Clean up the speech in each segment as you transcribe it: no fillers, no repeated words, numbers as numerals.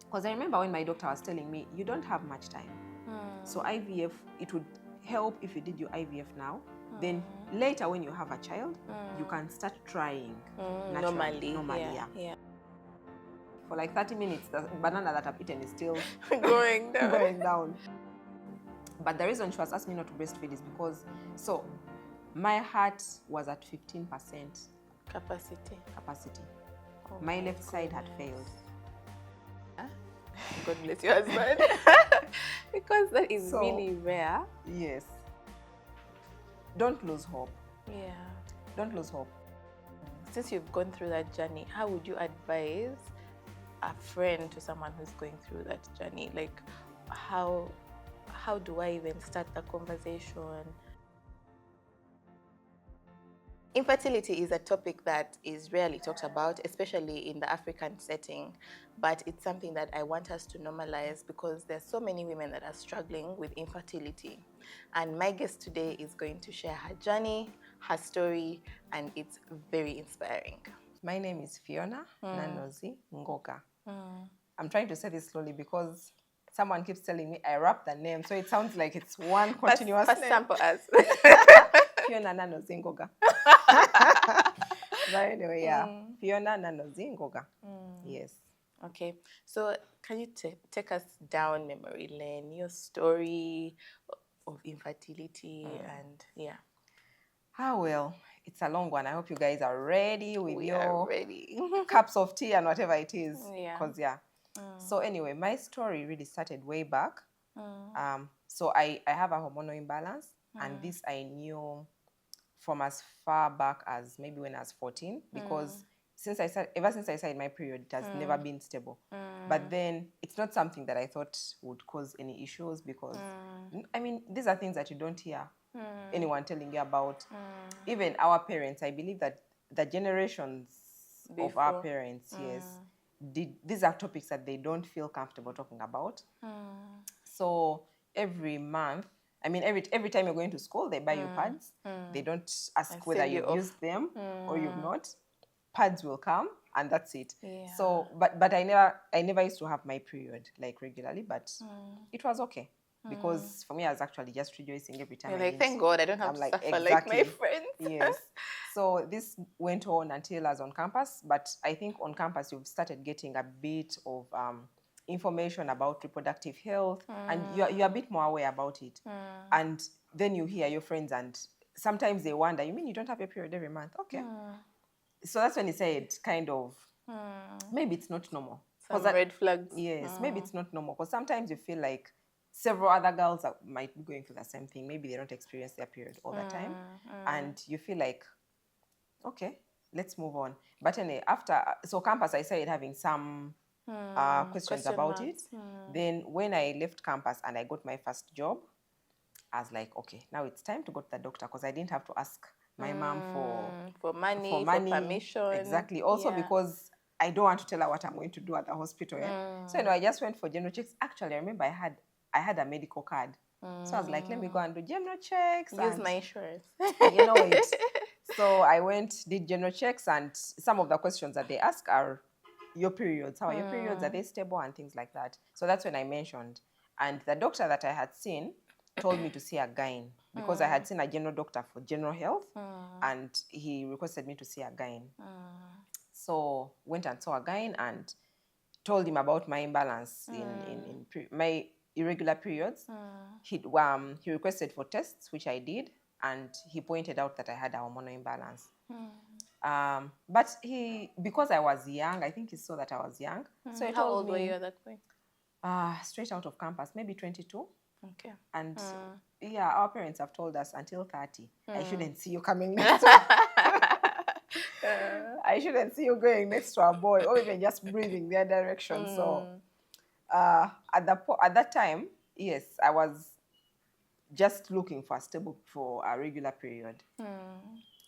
Because I remember when my doctor was telling me, you don't have much time. So IVF, it would help if you did your IVF now. Then later when you have a child, you can start trying normally, yeah. For like 30 minutes, the banana that I've eaten is still going down. going down. But the reason she was asking me not to breastfeed is because, so my heart was at 15% capacity. Oh, my left side had failed. God bless your husband. Because that is really rare. Yes. Don't lose hope. Yeah. Don't lose hope. Since you've gone through that journey, how would you advise a friend to someone who's going through that journey? Like, how do I even start the conversation? Infertility is a topic that is rarely talked about, especially in the African setting, but it's something that I want us to normalize because there's so many women that are struggling with infertility. And my guest today is going to share her journey, her story, and it's very inspiring. My name is Fiona Nanozi Ngoga. I'm trying to say this slowly because someone keeps telling me I rap the name, so it sounds like it's one continuous name. Sample us. Fiona Nanozi Ngoga. But anyway, yeah. Fiona Nanozi Ngoga. Yes. Okay. So can you take us down memory lane, your story of infertility and yeah. Well, it's a long one. I hope you guys are ready with your ready. cups of tea and whatever it is. Yeah. Because So anyway, my story really started way back. So I have a hormonal imbalance, and this I knew from as far back as maybe when I was 14, because ever since I started my period, it has never been stable. But then it's not something that I thought would cause any issues because, I mean, these are things that you don't hear anyone telling you about. Even our parents, I believe that the generations of our parents, these are topics that they don't feel comfortable talking about. So every month, I mean, every time you're going to school, they buy you pads. They don't ask whether you've used them or you've not. Pads will come, and that's it. Yeah. So, but I never used to have my period like regularly, but it was okay because for me, I was actually just rejoicing every time. You're like, thank God, I don't have to suffer like my friends. Yes. So this went on until I was on campus, but I think on campus you've started getting a bit of information about reproductive health, and you're a bit more aware about it. And then you hear your friends, and sometimes they wonder, you mean you don't have your period every month? Okay. So that's when he said, kind of, maybe it's not normal. Some red flags. Yes, maybe it's not normal, because sometimes you feel like several other girls might be going through the same thing. Maybe they don't experience their period all the time. And you feel like, okay, let's move on. But anyway, so campus, I started having some questions about it. Then when I left campus and I got my first job, I was like, okay, now it's time to go to the doctor, because I didn't have to ask my mom for money, for permission. Exactly. Also because I don't want to tell her what I'm going to do at the hospital. So I just went for general checks. Actually, I remember I had a medical card. So I was like, let me go and do general checks. Use my insurance. You know it. So I did general checks, and some of the questions that they ask are your periods. How are your periods? Are they stable? And things like that. So that's when I mentioned. And the doctor that I had seen told me to see a gyne, because I had seen a general doctor for general health, and he requested me to see a gyne. So went and saw a gyne and told him about my imbalance in my irregular periods. He requested for tests, which I did, and he pointed out that I had a hormonal imbalance. But because I was young, I think he saw that I was young. So he told me. How old were you at that point? Straight out of campus, maybe 22. Okay. And our parents have told us until 30, I shouldn't see you coming next to I shouldn't see you going next to a boy, or even just breathing their direction. So at that time, yes, I was just looking for a regular period.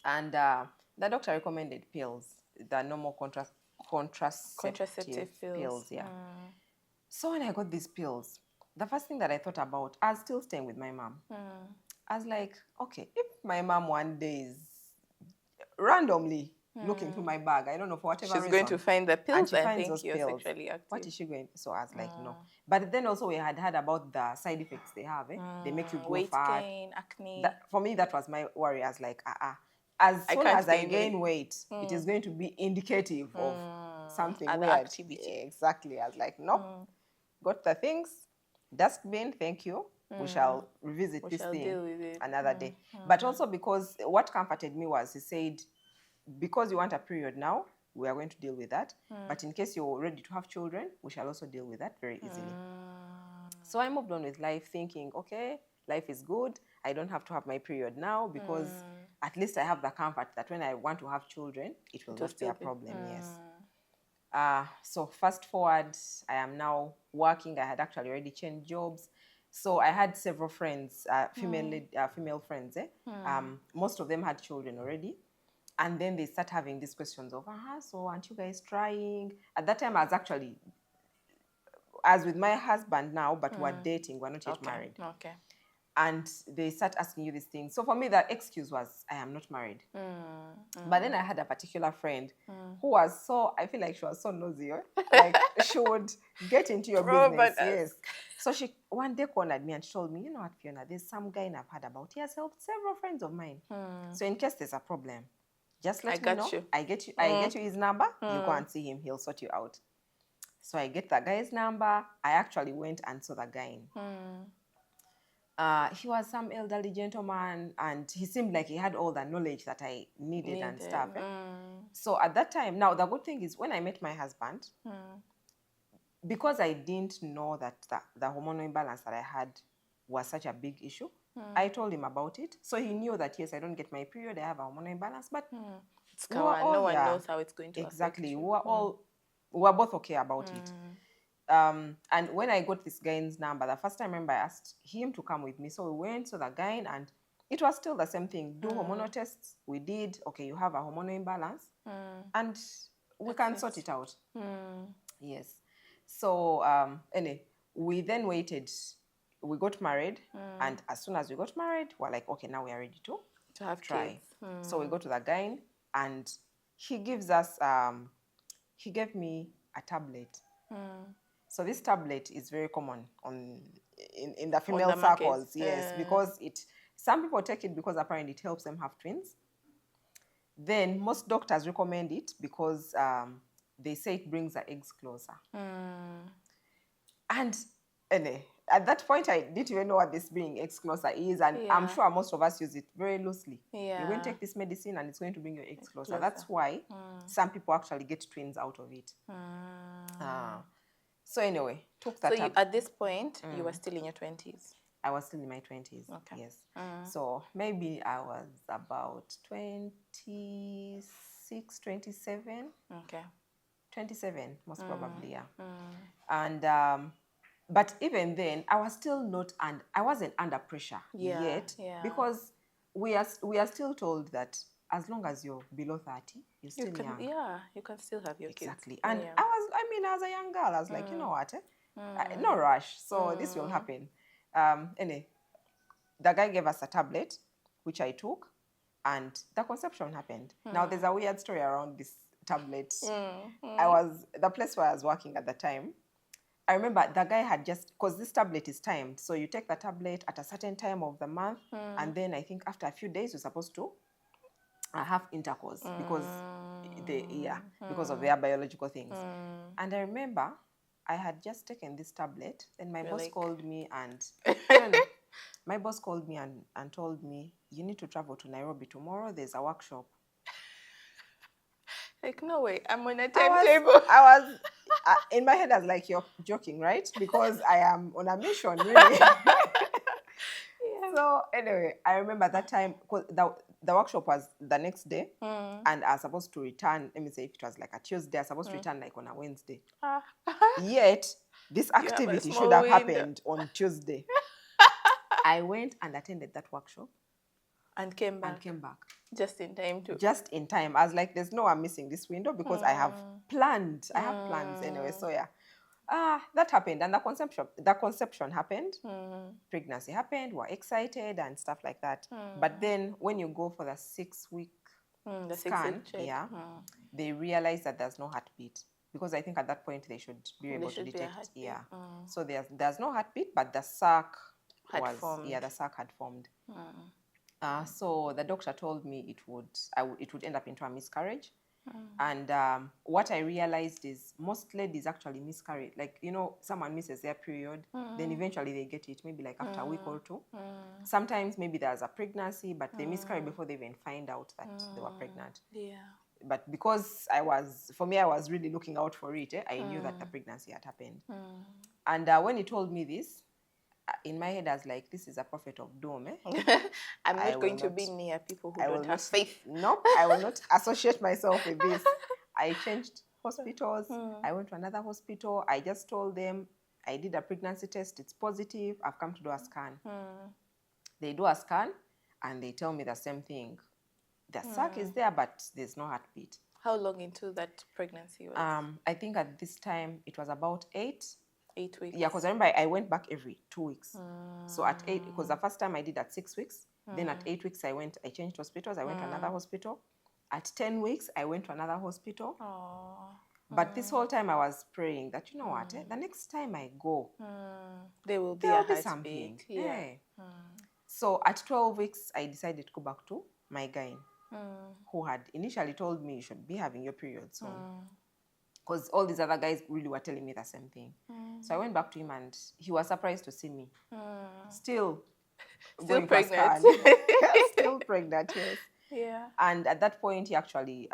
And the doctor recommended pills, the normal contraceptive pills. Yeah. So when I got these pills, the first thing that I thought about, I was still staying with my mom. I was like, okay, if my mom one day is randomly looking through my bag. I don't know, for whatever reason. She's going to find the pills and she finds think those you're pills. sexually active. What is she going? So I was like, no. But then also we had heard about the side effects they have. They make you grow weight fat. gain, acne. For me, that was my worry. I was like, as soon as I gain weight, it is going to be indicative of something other weird. activity. Exactly. I was like, nope. Got the things. Dustbin, thank you. We shall revisit this thing deal with it. another day. But also because what comforted me was he said, because you want a period now, we are going to deal with that. But in case you're ready to have children, we shall also deal with that very easily. So I moved on with life thinking, okay, life is good. I don't have to have my period now because at least I have the comfort that when I want to have children, it will not be a problem, yes. So fast forward, I am now working. I had actually already changed jobs. So I had several friends, female friends. Most of them had children already. And then they start having these questions of, so aren't you guys trying? At that time, I was actually, as with my husband now, but we're dating, we're not yet married. Okay. And they start asking you these things. So for me, the excuse was, I am not married. But then I had a particular friend who was so, I feel like she was so nosy. Like, she would get into your business. Yes. So she one day cornered me and she told me, you know what, Fiona, there's some guy I've heard about. He has helped several friends of mine. So in case there's a problem, just let me know. I get you his number. You go and see him. He'll sort you out. So I get the guy's number. I actually went and saw the guy. He was some elderly gentleman, and he seemed like he had all the knowledge that I needed. And stuff. So at that time, now the good thing is when I met my husband, because I didn't know that the hormonal imbalance that I had was such a big issue, I told him about it. So he knew that, yes, I don't get my period, I have a hormonal imbalance, but no one knows how it's going to affect you. We were both okay about it. And when I got this guy's number, the first time I remember I asked him to come with me. So we went to the guy and it was still the same thing. Do hormonal tests. We did. Okay, you have a hormonal imbalance. And we can sort it out. Yes. So anyway, we then waited. We got married. And as soon as we got married, we're like, okay, now we are ready to have try. Kids. So we go to the guy and he gives us, he gave me a tablet. So this tablet is very common in the female circles, yes, because some people take it because apparently it helps them have twins. Then most doctors recommend it because they say it brings the eggs closer. And anyway, at that point, I didn't even know what this bringing eggs closer is, and I'm sure most of us use it very loosely. You're going to take this medicine and it's going to bring your eggs closer. That's why some people actually get twins out of it. So anyway, took that up. At this point, you were still in your 20s? I was still in my 20s, yes. So maybe I was about 26, 27. Okay. 27, most probably, yeah. And, but even then, I was still not, I wasn't under pressure yet. Because we are still told that as long as you're below 30, you're still young. Yeah, you can still have your kids. Exactly. And as a young girl, I was like, you know what? No rush. So this will happen. Anyway, the guy gave us a tablet, which I took, and the conception happened. Now, there's a weird story around this tablet. The place where I was working at the time, I remember the guy had because this tablet is timed. So you take the tablet at a certain time of the month, and then I think after a few days, you're supposed to have intercourse because of their biological things. And I remember I had just taken this tablet, and my boss called me and my boss called me and told me, you need to travel to Nairobi tomorrow. There's a workshop. Like, no way, I'm on a timetable. I was in my head, I was like, you're joking, right? Because I am on a mission, really. So anyway, I remember that time, because the workshop was the next day, and I was supposed to return. Let me say, if it was like a Tuesday, I was supposed to return like on a Wednesday. Yet, this activity should have happened on Tuesday. I went and attended that workshop. And came back. Just in time too. Just in time. I was like, there's no, I'm missing this window because I have planned. I have plans anyway. So yeah. That happened, and the conception happened. Pregnancy happened. We're excited and stuff like that. But then when you go for the 6-week The scan, check. yeah, they realized that there's no heartbeat. Because I think at that point they should be able to detect. Yeah. So there's no heartbeat, but the sac had formed. Yeah, the sac had formed. So the doctor told me it would end up into a miscarriage. And what I realized is most ladies actually miscarry. Like, you know, someone misses their period, then eventually they get it, maybe like after a week or two. Sometimes maybe there's a pregnancy, but they miscarry before they even find out that they were pregnant. Yeah. But because I was really looking out for it, I knew that the pregnancy had happened. And when he told me this, in my head I was like, this is a prophet of doom. I'm not going to be near people who don't have faith. Nope, I will not associate myself with this. I changed hospitals. I went to another hospital. I just told them, I did a pregnancy test. It's positive. I've come to do a scan. They do a scan and they tell me the same thing. The sac is there, but there's no heartbeat. How long into that pregnancy was? I think at this time it was about 8 weeks. Yeah, because I remember I went back every 2 weeks. So at 8, because the first time I did at 6 weeks. Then at 8 weeks I changed hospitals. I went to another hospital. At 10 weeks I went to another hospital. But this whole time I was praying that, you know what, the next time I go, there will be something. Yeah. So at 12 weeks I decided to go back to my gyne, who had initially told me you should be having your period soon. Because all these other guys really were telling me the same thing. So I went back to him and he was surprised to see me. Still going pregnant. Still pregnant, yes. Yeah. And at that point he actually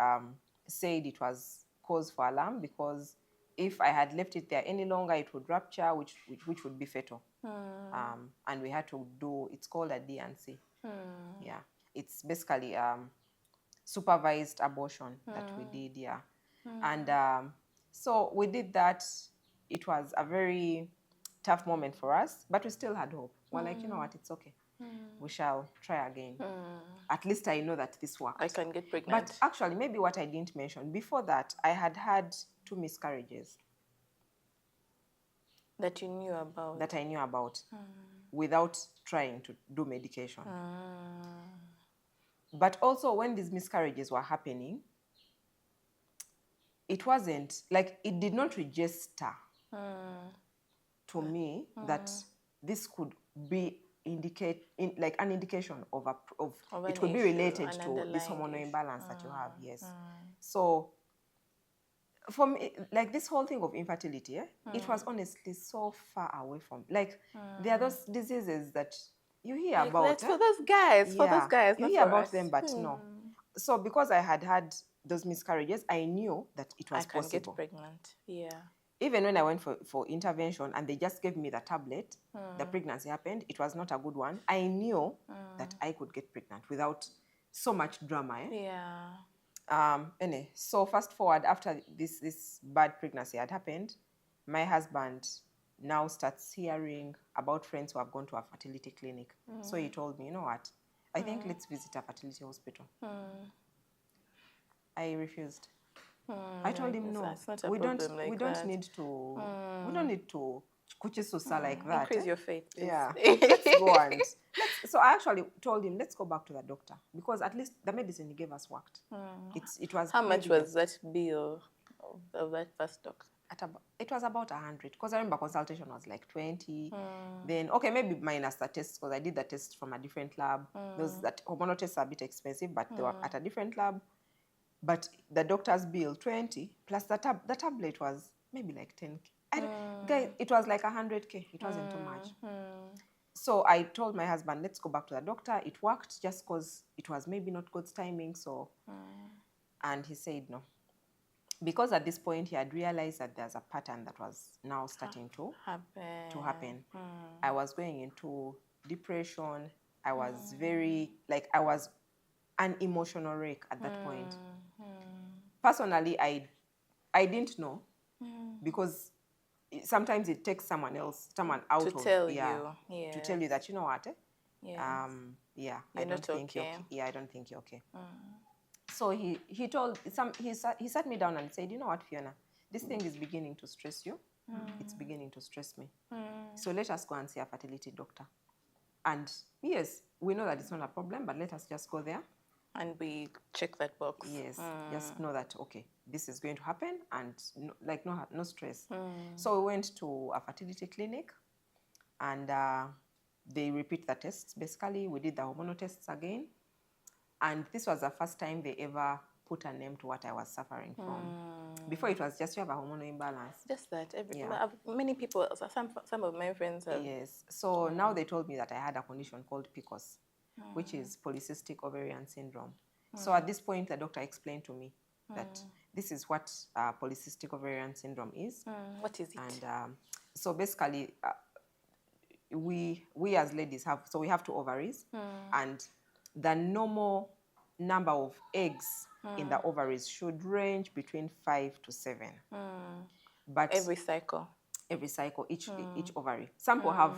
said it was cause for alarm, because if I had left it there any longer, it would rupture, which would be fatal. And we had to do, it's called a D&C. Yeah. It's basically supervised abortion that we did, yeah. And so we did that. It was a very tough moment for us, but we still had hope. We're like, you know what, it's okay. We shall try again. At least I know that this worked. I can get pregnant. But actually, maybe what I didn't mention, before that, I had had 2 miscarriages. That you knew about? That I knew about, without trying to do medication. But also, when these miscarriages were happening, it wasn't, like, it did not register to me that this could be an indication of it could be related to this hormonal imbalance that you have, yes. So, for me, like, this whole thing of infertility, it was honestly so far away from, like, there are those diseases that you hear about. That's for those guys, you hear about them, but no. So because I had had those miscarriages, I knew that it was possible. I can get pregnant, yeah. Even when I went for intervention and they just gave me the tablet, the pregnancy happened. It was not a good one. I knew that I could get pregnant without so much drama. Yeah. Anyway, so fast forward, after this bad pregnancy had happened, my husband now starts hearing about friends who have gone to a fertility clinic. So he told me, you know what, I think let's visit a fertility hospital. I refused. I told him, no, we don't need to kuchisusa like that. Increase your faith, please. Yeah, let's go and so I actually told him, let's go back to the doctor, because at least the medicine he gave us worked. It was. How much was that bill of that first doctor? It was about 100, because I remember consultation was like 20. Then, okay, maybe minus the tests, because I did the test from a different lab. Those that hormonal tests are a bit expensive, but they were at a different lab. But the doctor's bill, 20, plus the tablet was maybe like 10K. Guys, it was like 100K. It wasn't too much. So I told my husband, let's go back to the doctor. It worked just because it was maybe not God's timing. So, and he said no. Because at this point, he had realized that there's a pattern that was now starting to happen. I was going into depression. I was I was an emotional wreck at that point. Personally, I didn't know, because sometimes it takes someone out to of tell you, to tell you that, you know what, I don't think you're okay. So he sat me down and said, you know what, Fiona, this thing is beginning to stress you. It's beginning to stress me. So let us go and see a fertility doctor. And yes, we know that it's not a problem, but let us just go there And we check that box. Yes, just know that, okay, this is going to happen, and no stress. So we went to a fertility clinic, and they repeat the tests. Basically, we did the hormonal tests again, and this was the first time they ever put a name to what I was suffering from. Before, it was just you have a hormonal imbalance. Just that. Many people, some of my friends have. Yes. So now they told me that I had a condition called PCOS, which is Polycystic Ovarian Syndrome. So at this point, the doctor explained to me that this is what Polycystic Ovarian Syndrome is. What is it? And so basically, we as ladies we have two ovaries, and the normal number of eggs in the ovaries should range between 5 to 7. But every cycle, each ovary. Some people have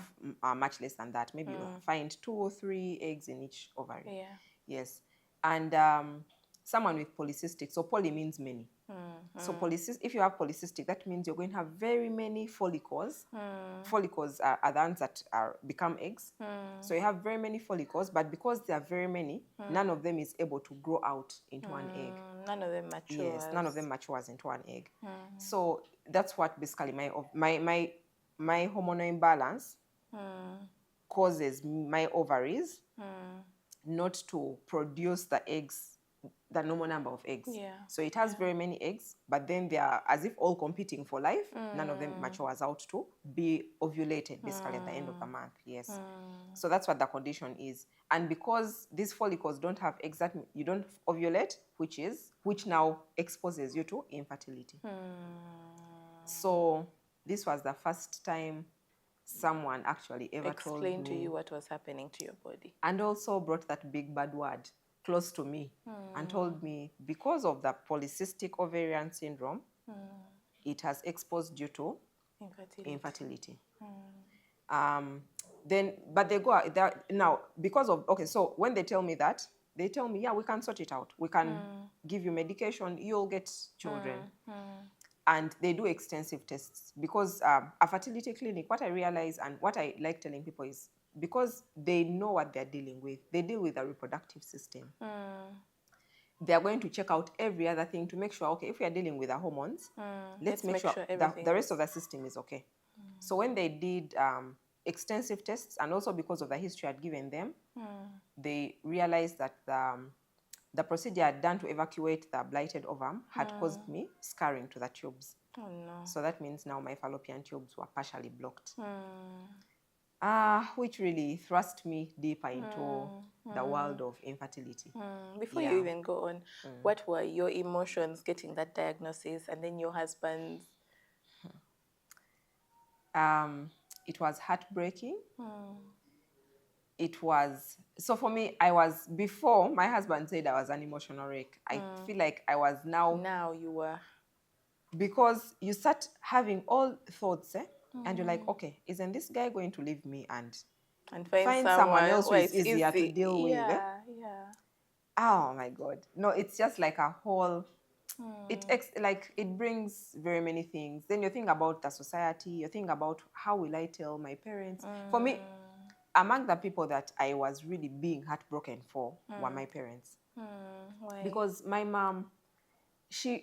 much less than that. Maybe you find 2 or 3 eggs in each ovary. Yeah. Yes. And someone with polycystic, so poly means many. So if you have polycystic, that means you're going to have very many follicles. Follicles are the ones that become eggs. So you have very many follicles, but because there are very many, none of them is able to grow out into an egg. None of them matures. Yes, none of them matures into an egg. So that's what basically my hormonal imbalance causes my ovaries not to produce the eggs, the normal number of eggs. Yeah. So it has very many eggs, but then they are as if all competing for life. None of them matures out to be ovulated basically at the end of the month. Yes. So that's what the condition is. And because these follicles don't have eggs, that you don't ovulate, which now exposes you to infertility. So this was the first time someone actually ever explained to you what was happening to your body, and also brought that big bad word close to me and told me, because of the polycystic ovarian syndrome, it has exposed you to infertility. But they go now because of, okay, so when they tell me that, they tell me, yeah, we can sort it out, we can give you medication, you'll get children. And they do extensive tests because a fertility clinic, what I realize and what I like telling people is, because they know what they're dealing with, they deal with the reproductive system. They're going to check out every other thing to make sure, okay, if we are dealing with the hormones, let's make sure the rest of the system is okay. So when they did extensive tests, and also because of the history I'd given them, they realized that the procedure I'd done to evacuate the blighted ovum had caused me scarring to the tubes. Oh no. So that means now my fallopian tubes were partially blocked. Which really thrust me deeper into the world of infertility. Before you even go on, what were your emotions getting that diagnosis, and then your husband's? It was heartbreaking. It was, so for me, before my husband said I was an emotional wreck, I feel like I was now. Now you were. Because you start having all thoughts, and you're like, okay, isn't this guy going to leave me and find someone else who is easier to deal with? Yeah. Oh my God. No, it's just like a whole, it brings very many things. Then you think about the society, you think about how will I tell my parents. For me, among the people that I was really being heartbroken for were my parents. Why? Because my mom, she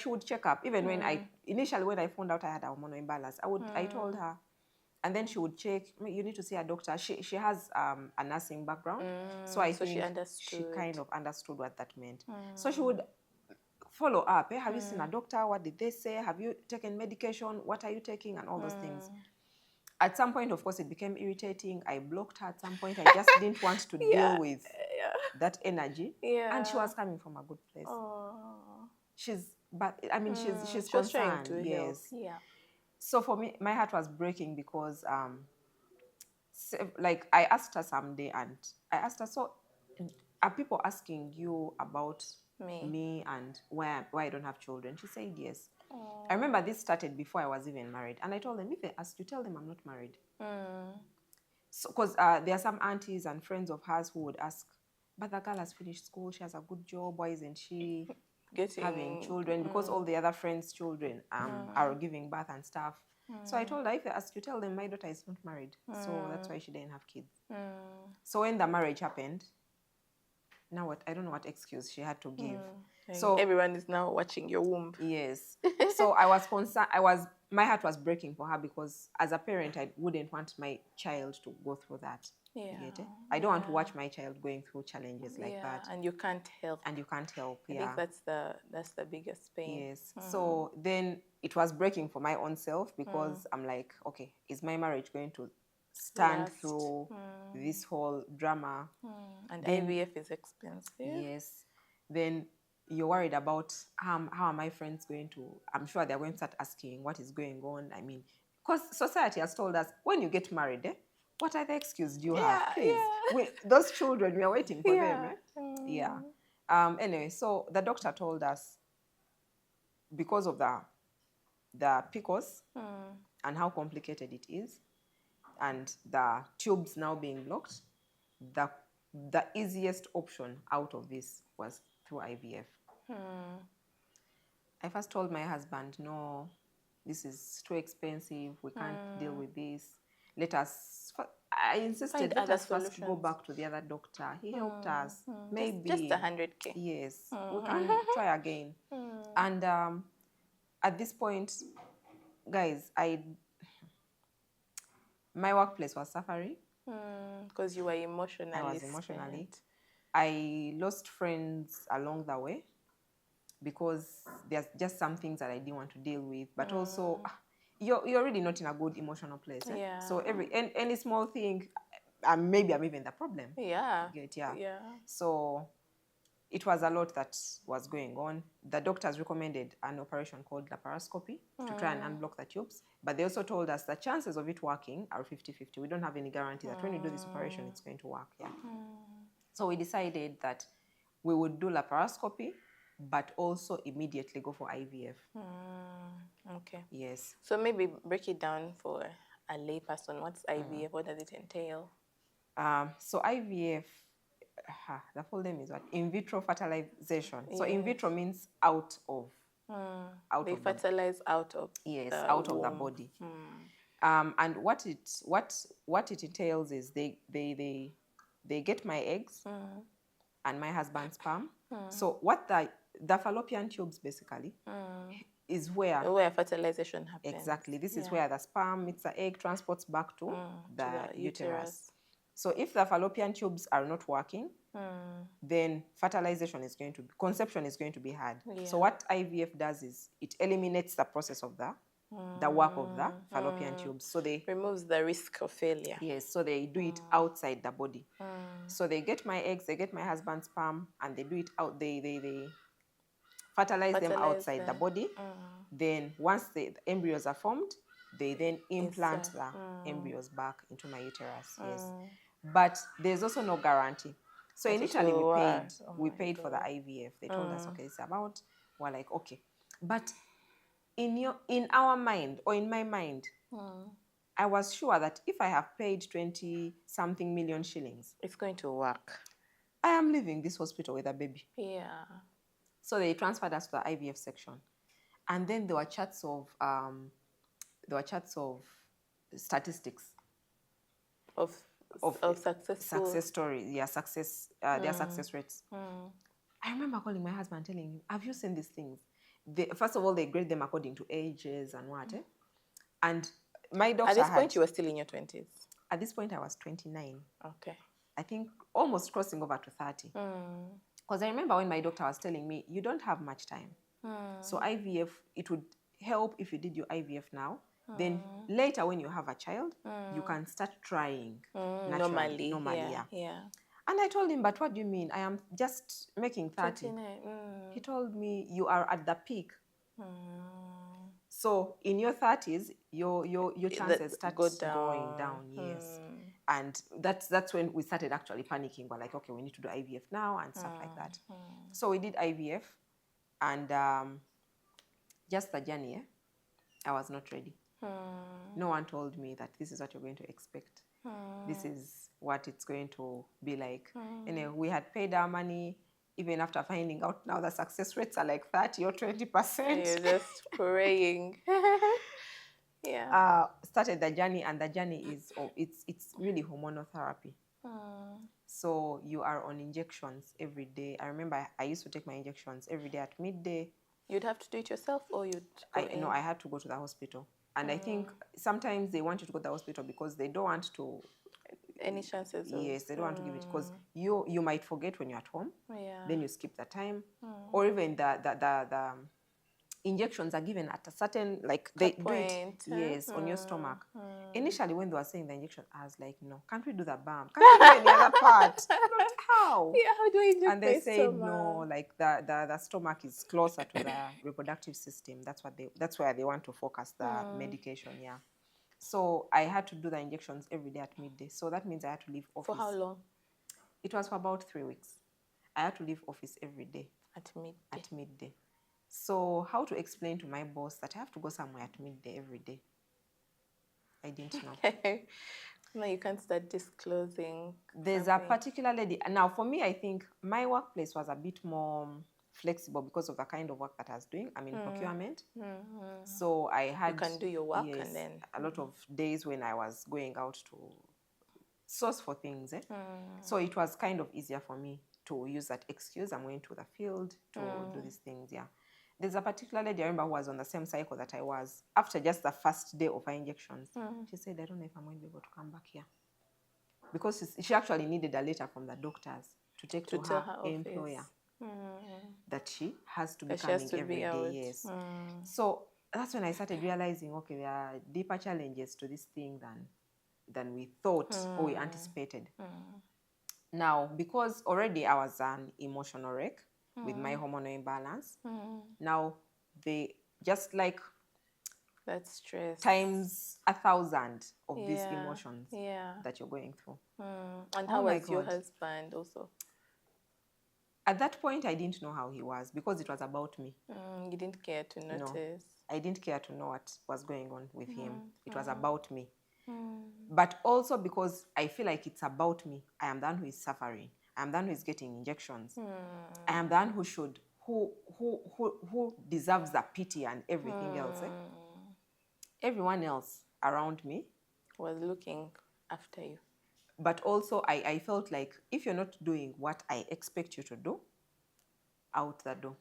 would check up. Even when initially when I found out I had a hormonal imbalance, I told her, and then she would check, you need to see a doctor. She has a nursing background, so I think she kind of understood what that meant. So she would follow up. Have you seen a doctor? What did they say? Have you taken medication? What are you taking? And all those things. At some point, of course, it became irritating. I blocked her at some point. I just didn't want to deal with that energy. And she was coming from a good place. She's concerned. Trying to help. Yeah. So for me, my heart was breaking because, I asked her someday, and I asked her, so are people asking you about me and why I don't have children? She said yes. I remember this started before I was even married, and I told them, if they ask you, tell them I'm not married. So, because there are some aunties and friends of hers who would ask, but the girl has finished school, she has a good job, why isn't she having children? Because all the other friends' children are giving birth and stuff. So I told her, if they ask you, tell them my daughter is not married, so that's why she didn't have kids. So when the marriage happened, Now what? I don't know what excuse she had to give. Like So everyone is now watching your womb. yes. So I was concerned. My heart was breaking for her because as a parent, I wouldn't want my child to go through that. Yeah. You get it? I don't want to watch my child going through challenges like that. And you can't help. And you can't help. I think that's the biggest pain. Yes. So then it was breaking for my own self because I'm like, okay, is my marriage going to stand through this whole drama? And then, IVF is expensive. Yes. Then you're worried about how are my friends going to, I'm sure they're going to start asking what is going on. I mean, because society has told us when you get married, what other excuse do you have? Please. Those children, we are waiting for them. Yeah. Anyway, so the doctor told us because of the PCOS and how complicated it is and the tubes now being blocked, the easiest option out of this was through IVF. I first told my husband, no, this is too expensive. We can't deal with this. I insisted, let us first go back to the other doctor. He helped us. Maybe. Just 100K. Yes. We can try again. And at this point, guys, my workplace was suffering. Because you were emotionally I was emotionally. I lost friends along the way because there's just some things that I didn't want to deal with. But also, you're really not in a good emotional place. Yeah. So any small thing, maybe I'm even the problem. Yeah. Yeah. So it was a lot that was going on. The doctors recommended an operation called laparoscopy to try and unblock the tubes. But they also told us the chances of it working are 50-50. We don't have any guarantee that when you do this operation, it's going to work. Yeah. So we decided that we would do laparoscopy, but also immediately go for IVF. Okay. Yes. So maybe break it down for a lay person. What's IVF? What does it entail? So IVF, the full name is what? In vitro fertilization. So in vitro means out of. They fertilize out of. Yes, out of the body. And what it entails is they get my eggs and my husband's sperm. So what the fallopian tubes basically is where fertilization happens. Exactly. This is where the sperm meets the egg, transports back to the uterus. So if the fallopian tubes are not working, then conception is going to be hard. So what IVF does is it eliminates the process of the work of the fallopian tubes. So they removes the risk of failure. Yes, so they do it outside the body. So they get my eggs, they get my husband's sperm, and they do it out. They fertilize them outside the body. Then once the embryos are formed, they then implant the embryos back into my uterus. Yes, but there's also no guarantee. So initially we paid for the IVF. They told us, okay, it's about. We're like, okay, but in our mind or in my mind, I was sure that if I have paid 20-something million shillings, it's going to work. I am leaving this hospital with a baby. Yeah. So they transferred us to the IVF section, and then there were chats of statistics of success stories. Yeah, their success rates. I remember calling my husband, telling him, "Have you seen these things?" First of all, they grade them according to ages and what. And my doctor. At this point, you were still in your 20s. At this point, I was 29. Okay. I think almost crossing over to 30. Because I remember when my doctor was telling me, you don't have much time. So IVF, it would help if you did your IVF now. Then later when you have a child, you can start trying normally. Yeah. And I told him, but what do you mean? I am just making 30. He told me, you are at the peak. So in your 30s, your chances start going down. Yes. And that's when we started actually panicking. We're like, okay, we need to do IVF now and stuff like that. So we did IVF, and just the journey, I was not ready. No one told me that this is what you're going to expect. This is what it's going to be like. Anyway, we had paid our money. Even after finding out now the success rates are like 30 or 20%. You're just praying. Started the journey, and the journey is it's really hormonal therapy. So you are on injections every day. I remember I used to take my injections every day at midday. You'd have to do it yourself, or you'd go in? No, I had to go to the hospital. And I think sometimes they want you to go to the hospital because they don't want to... Any chances of... Yes, they don't want to give it because you might forget when you're at home. Yeah. Then you skip the time. Or even the injections are given at a certain, like, they do it, yes, on your stomach. Initially, when they were saying the injection, I was like, no, can't we do the bump? Can't we do any other part? Not how? Yeah, how do I inject And they my said, stomach? no, like the stomach is closer to the reproductive system. That's where they want to focus the medication, yeah. So I had to do the injections every day at midday. So that means I had to leave office. For how long? It was for about 3 weeks. I had to leave office every day. At midday? At midday. So how to explain to my boss that I have to go somewhere at midday every day? I didn't know. No, you can't start disclosing. There's something. A particular lady. Now, for me, I think my workplace was a bit more flexible because of the kind of work that I was doing. I'm in procurement. So I had... You can do your work, yes, and then... a lot of days when I was going out to source for things. So it was kind of easier for me to use that excuse. I'm going to the field to do these things, yeah. There's a particular lady I remember who was on the same cycle that I was. After just the first day of her injections, she said, I don't know if I'm going to be able to come back here. Because she actually needed a letter from the doctors to take to her employer that she has to be coming every day. Yes. So that's when I started realizing, okay, there are deeper challenges to this thing than we thought or we anticipated. Now, because already I was an emotional wreck with my hormonal imbalance, now they just like that stress times 1,000 of these emotions that you're going through. And how was your husband also? At that point, I didn't know how he was because it was about me. You didn't care to notice? No, I didn't care to know what was going on with him. It was about me. But also because I feel like it's about me. I am the one who is suffering. I am the one who is getting injections. I am the one who deserves the pity and everything else. Everyone else around me was looking after you. But also I felt like if you're not doing what I expect you to do, out the door.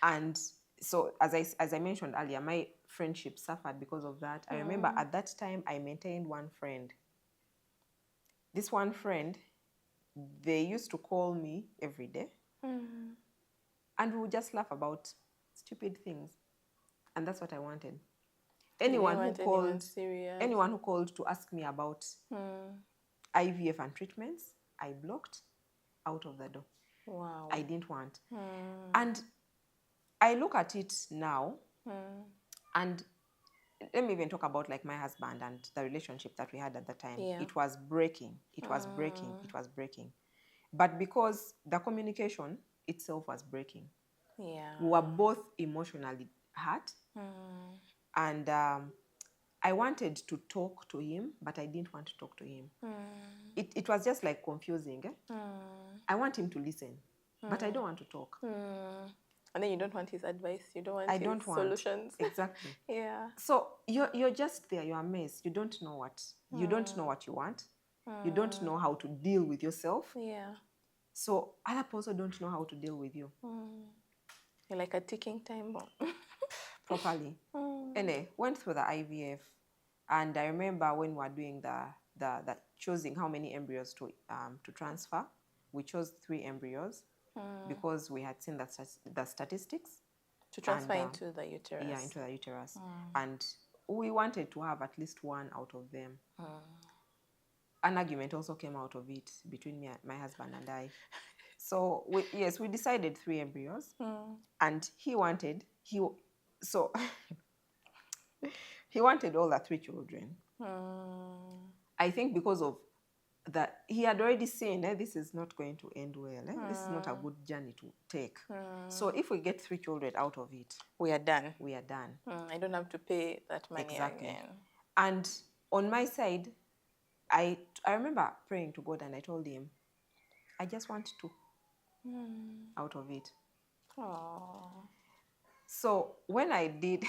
And so as I mentioned earlier, my friendship suffered because of that. I remember at that time I maintained one friend. This one friend, they used to call me every day. And we would just laugh about stupid things. And that's what I wanted. Anyone who called to ask me about IVF and treatments, I blocked out of the door. Wow. I didn't want. And I look at it now, and let me even talk about like my husband and the relationship that we had at the time. Yeah. It was breaking. It was breaking. It was breaking. But because the communication itself was breaking, we were both emotionally hurt. And I wanted to talk to him, but I didn't want to talk to him. It was just like confusing. I want him to listen, but I don't want to talk. And then you don't want his advice. You don't want his solutions. Exactly. Yeah. So you're just there. You're a mess. You don't know what you want. You don't know how to deal with yourself. Yeah. So other people also don't know how to deal with you. You're like a ticking time bomb. Properly. Anyway, went through the IVF, and I remember when we were doing the choosing how many embryos to transfer. We chose 3 embryos because we had seen the statistics to transfer into the uterus. Yeah, into the uterus, and we wanted to have at least one out of them. An argument also came out of it between my husband and I. So we decided 3 embryos, and he wanted all the 3 children. I think because of that, he had already seen this is not going to end well. This is not a good journey to take. So if we get 3 children out of it, we are done. We are done. I don't have to pay that money again. And on my side, I remember praying to God, and I told him, I just want 2 out of it. So when I did,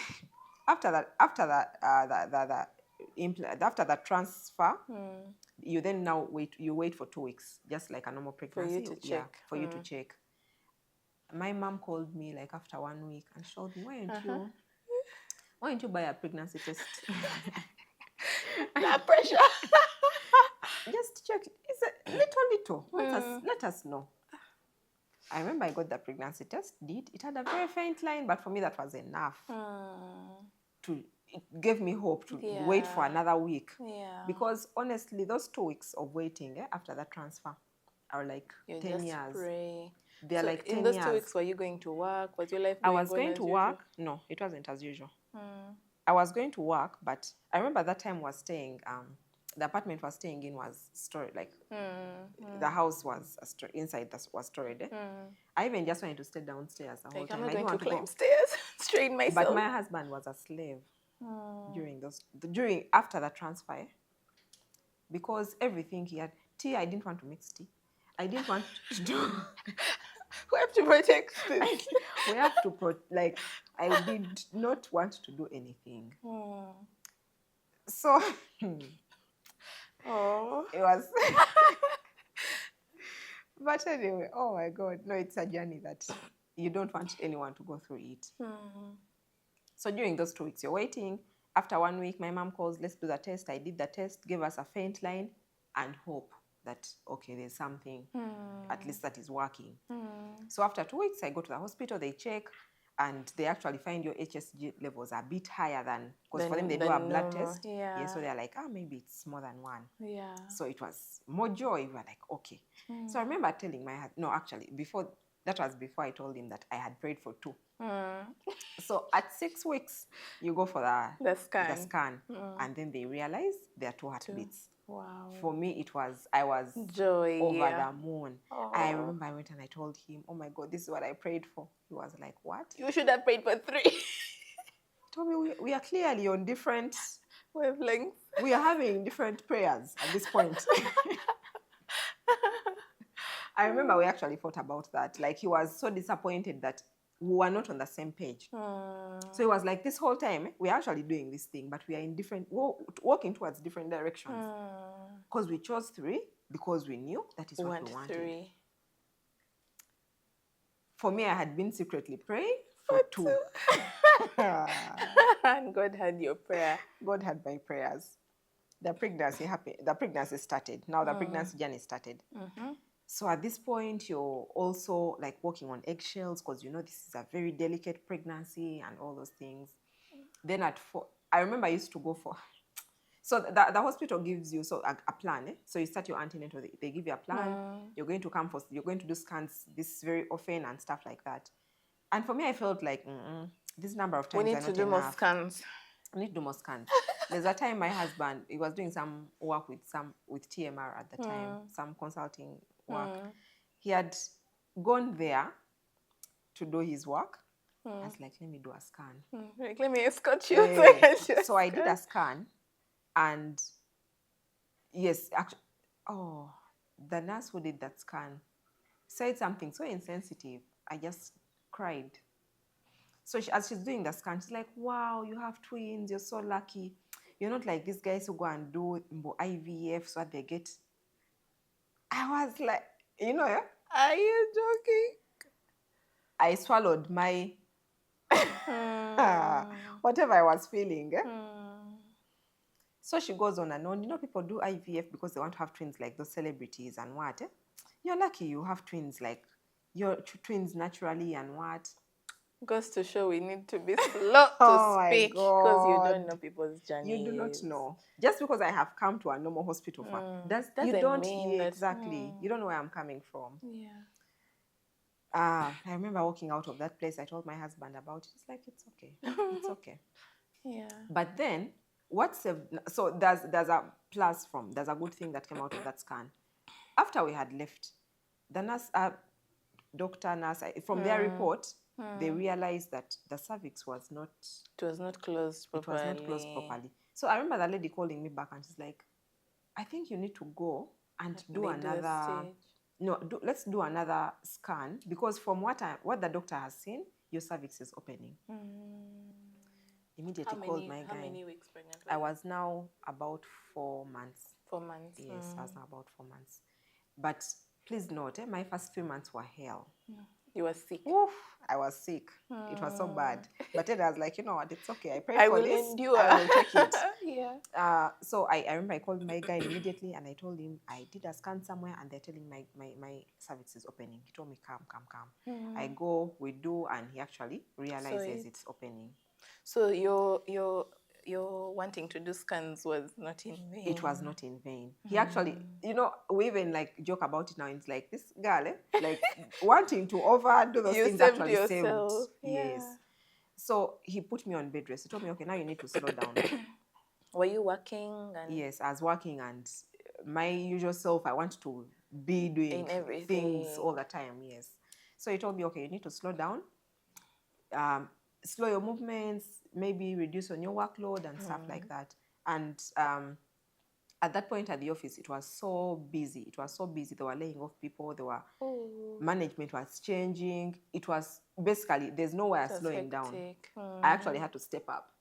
after that, after the transfer, you then now wait for 2 weeks, just like a normal pregnancy. For you to Yeah, check. for you to check. My mom called me like after 1 week and she told me, why don't you buy a pregnancy test? That pressure. Just check. It's a little. Let us know. I remember I got the pregnancy test. It had a very faint line, but for me that was enough. It gave me hope to wait for another week. Yeah. Because honestly, those 2 weeks of waiting after the transfer are like 10 years. Pray. They're like 10 years. In those 2 weeks, were you going to work? Was your life I was going to work. No, it wasn't as usual. I was going to work, but I remember that time was staying, the apartment was staying in was stored, like the house was inside was stored. I even just wanted to stay downstairs the whole time. I'm not going to climb stairs, strain myself. But my husband was a slave after the transfer, because everything he had, tea, I didn't want to mix tea. I didn't want to do. We have to protect this. We have to I did not want to do anything. So it was. But anyway, oh my God, no, it's a journey that you don't want anyone to go through it. So during those 2 weeks, you're waiting. After 1 week, my mom calls, let's do the test. I did the test, gave us a faint line, and hope that, okay, there's something, at least that is working. So after 2 weeks, I go to the hospital, they check, and they actually find your HSG levels are a bit higher than, because for them, they do a blood test. Yeah. So they're like, maybe it's more than 1. Yeah. So it was more joy. We were like, okay. So I remember telling my husband, no, actually, that was before I told him that I had prayed for 2. So at 6 weeks, you go for the scan, and then they realize there are 2 heartbeats. Wow. For me, I was joy over the moon. I remember I went and I told him, oh my God, this is what I prayed for. He was like, what? You should have prayed for 3. He told me we are clearly on different wavelengths. We are having different prayers at this point. I remember we actually thought about that. Like, he was so disappointed that we were not on the same page. So it was like, this whole time, we're actually doing this thing, but we are in walking towards different directions. Because we chose 3, because we knew that is what we wanted. 3. For me, I had been secretly praying for 2. And God had your prayer. God had my prayers. The pregnancy started. Now the pregnancy journey started. So at this point, you're also like walking on eggshells, because you know this is a very delicate pregnancy and all those things. Then at 4, I remember I used to go for. So the hospital gives you a plan. So you start your antenatal. They give you a plan. You're going to do scans this very often and stuff like that. And for me, I felt like this number of times we need to do more scans. I need to do more scans. There's a time my husband, he was doing some work with TMR at the time, some consulting work. He had gone there to do his work. I was like, let me do a scan. Like, let me escort you. So I did a scan, and yes, actually, the nurse who did that scan said something so insensitive. I just cried. So as she's doing the scan, she's like, wow, you have twins. You're so lucky. You're not like these guys who go and do IVF so that they get. I was like, Are you joking? I swallowed my whatever I was feeling. So she goes on and on. People do IVF because they want to have twins like those celebrities and what. You're lucky you have twins, like your twins naturally and what. Goes to show we need to be slow to speak, because you don't know people's journeys. You do not know. Just because I have come to a normal hospital doesn't mean that, exactly. You don't know where I'm coming from. Yeah. I remember walking out of that place. I told my husband about it. It's like, it's okay. It's okay. Yeah. But then so there's a good thing that came out of that scan. After we had left, the nurse, from their report, they realized that the cervix was not closed properly. So I remember the lady calling me back, and she's like, I think you need to go and do another. Let's do another scan, because from what the doctor has seen, your cervix is opening. Immediately called my How guy. many weeks pregnant were I you? was now about 4 months. 4 months. Yes, I was now about 4 months. But please note, my first few months were hell. You were sick. Oof, I was sick. It was so bad. But then I was like, you know what, it's okay. I prayed I for will this. endure. I will take it. Yeah. So I remember I called my guy immediately and I told him I did a scan somewhere and they're telling my cervix is opening. He told me, come. I go, we do, and he actually realizes it's opening. So your wanting to do scans was not in vain. It was not in vain. He actually, we even like joke about it now. It's like this girl, like wanting to overdo those things actually saved. Yes. So he put me on bed rest. He told me, okay, now you need to slow down. Were you working? Yes, I was working, and my usual self, I want to be doing things all the time. Yes. So he told me, okay, you need to slow down, slow your movements, maybe reduce on your workload and stuff like that. And at that point at the office, it was so busy. They were laying off people. Management was changing. It was basically, there's nowhere slowing down. I actually had to step up.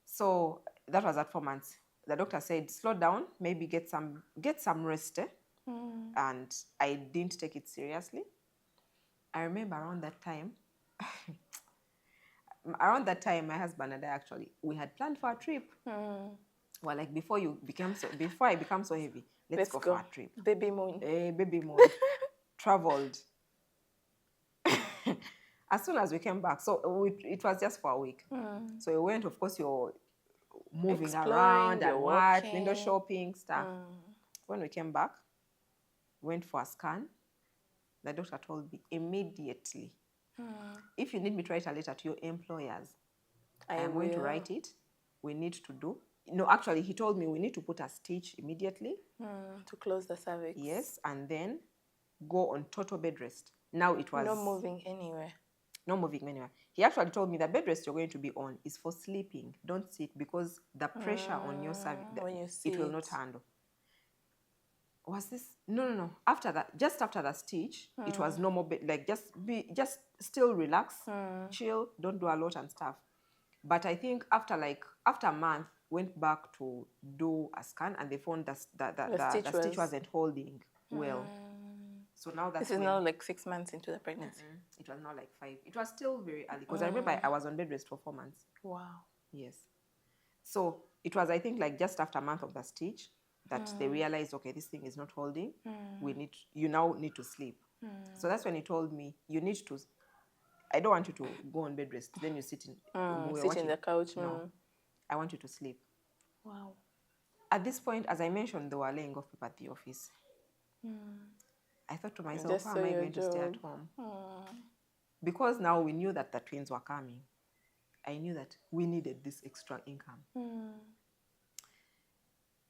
So that was at 4 months. The doctor said, slow down, maybe get some rest. And I didn't take it seriously. I remember around that time, my husband and I actually, we had planned for a trip. Well, like before I become so heavy, let's go for a trip. Baby moon. Baby moon. Traveled. As soon as we came back, so it was just for a week. So we went, of course, you're moving around and what, window shopping, stuff. When we came back, went for a scan, the doctor told me immediately, if you need me to write a letter to your employers, I am going to write it. We need to do. No, actually, he told me we need to put a stitch immediately. To close the cervix. Yes, and then go on total bed rest. Now it was... No moving anywhere. No moving anywhere. He actually told me the bed rest you're going to be on is for sleeping. Don't sit, because the pressure on your cervix, it will not handle. Was this? No. After that, just after the stitch, it was normal bed, like just still relax, chill, don't do a lot and stuff. But I think after a month, went back to do a scan and they found the stitch wasn't holding well. So now that's... This is now like 6 months into the pregnancy. It was now like 5. It was still very early, because I remember I was on bed rest for 4 months. Wow. Yes. So it was, I think, like just after a month of the stitch that they realized, okay, this thing is not holding. You now need to sleep. So that's when he told me, you need to... I don't want you to go on bed rest. Then you sit in the couch. No. I want you to sleep. Wow. At this point, as I mentioned, they were laying off people at the office. I thought to myself, how am I going to stay at home? Because now we knew that the twins were coming. I knew that we needed this extra income.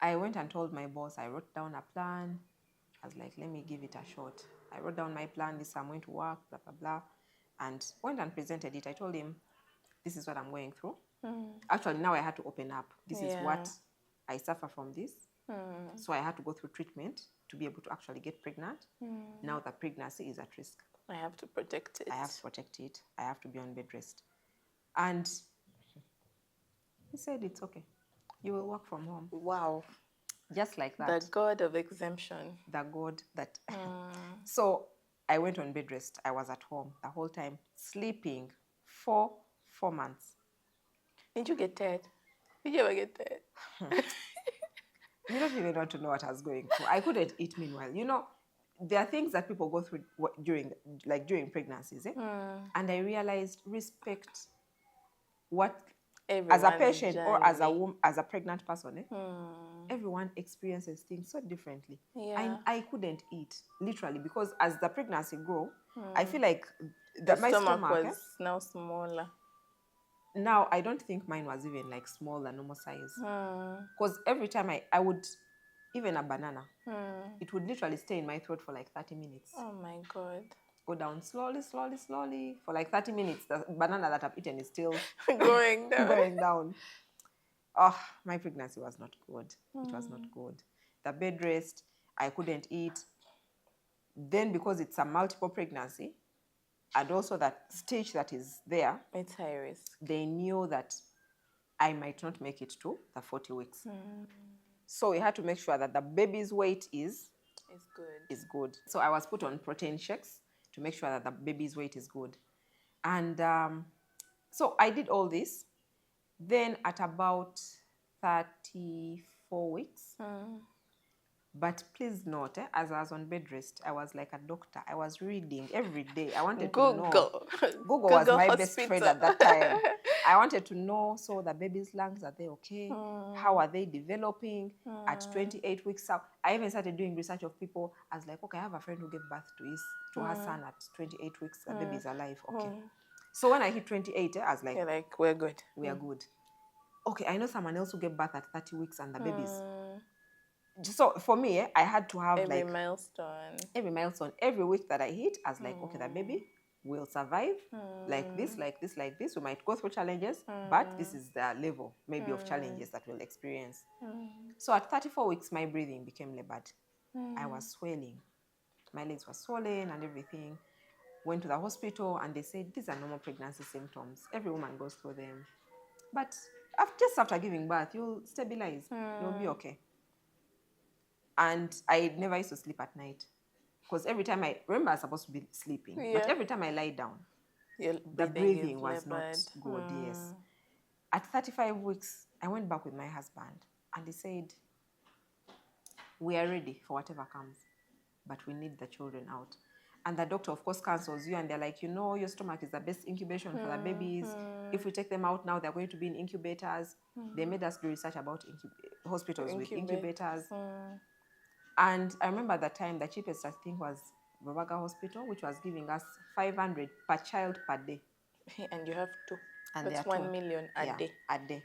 I went and told my boss, I wrote down a plan. I was like, let me give it a shot. I wrote down my plan, this I'm going to work, blah, blah, blah. And went and presented it. I told him, this is what I'm going through. Actually, now I had to open up. This is what I suffer from this. So I had to go through treatment to be able to actually get pregnant. Now the pregnancy is at risk. I have to protect it. I have to be on bed rest. And he said, it's okay. You will work from home. Wow. Just like that. The God of exemption. The God that... So I went on bed rest. I was at home the whole time, sleeping for 4 months. Did you get tired? Did you ever get tired? You don't even want to know what I was going through. I couldn't eat meanwhile. There are things that people go through during pregnancies. And I realized, respect what... As a patient or as a pregnant person, everyone experiences things so differently. I couldn't eat, literally, because as the pregnancy grew, I feel like my stomach was now smaller. Now, I don't think mine was even like small and normal size. Because every time I would, even a banana, it would literally stay in my throat for like 30 minutes. Oh my God. Go down slowly for like 30 minutes. The banana that I've eaten is still going down. Oh, my pregnancy was not good. It was not good. The bed rest, I couldn't eat. Then because it's a multiple pregnancy, and also that stage that is there, it's high risk. they knew that I might not make it to the 40 weeks. So we had to make sure that the baby's weight is good. So I was put on protein shakes to make sure that the baby's weight is good. And so I did all this. Then at about 34 weeks, but please note, as I was on bed rest, I was like a doctor. I was reading every day. I wanted to know. Google was my best friend at that time. I wanted to know, so the baby's lungs, are they okay? How are they developing? At 28 weeks out, I even started doing research of people. I was like, okay, I have a friend who gave birth to her son at 28 weeks. The baby's alive. Okay. So when I hit 28, I was like, you're like, we're good. We are good. Okay, I know someone else who gave birth at 30 weeks and the baby's. So for me, I had to have every milestone. Every week that I hit, I was like, okay, the baby will survive like this. We might go through challenges, but this is the level maybe of challenges that we'll experience. So at 34 weeks, my breathing became labored. I was swelling. My legs were swollen and everything. Went to the hospital and they said, these are normal pregnancy symptoms. Every woman goes through them. But just after giving birth, you'll stabilize. You'll be okay. And I never used to sleep at night. Because every time I was supposed to be sleeping. But every time I lie down, the breathing was not good, yes. At 35 weeks, I went back with my husband. And he said, we are ready for whatever comes. But we need the children out. And the doctor, of course, counsels you. And they're like, your stomach is the best incubation for the babies. If we take them out now, they're going to be in incubators. They made us do research about hospitals with incubators. And I remember at the time, the cheapest, I think, was Babaga Hospital, which was giving us 500 per child per day. And you have two. And that's 1 million a day. A day.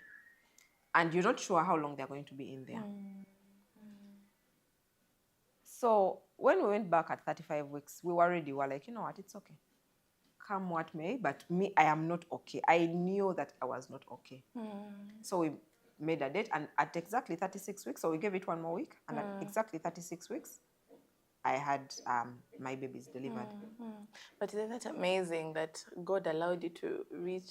And you're not sure how long they're going to be in there. So when we went back at 35 weeks, we were ready. We were like, you know what, it's okay. Come what may, but me, I am not okay. I knew that I was not okay. So we made a date, and at exactly 36 weeks, so we gave it one more week, and at exactly 36 weeks, I had my babies delivered. But isn't that amazing that God allowed you to reach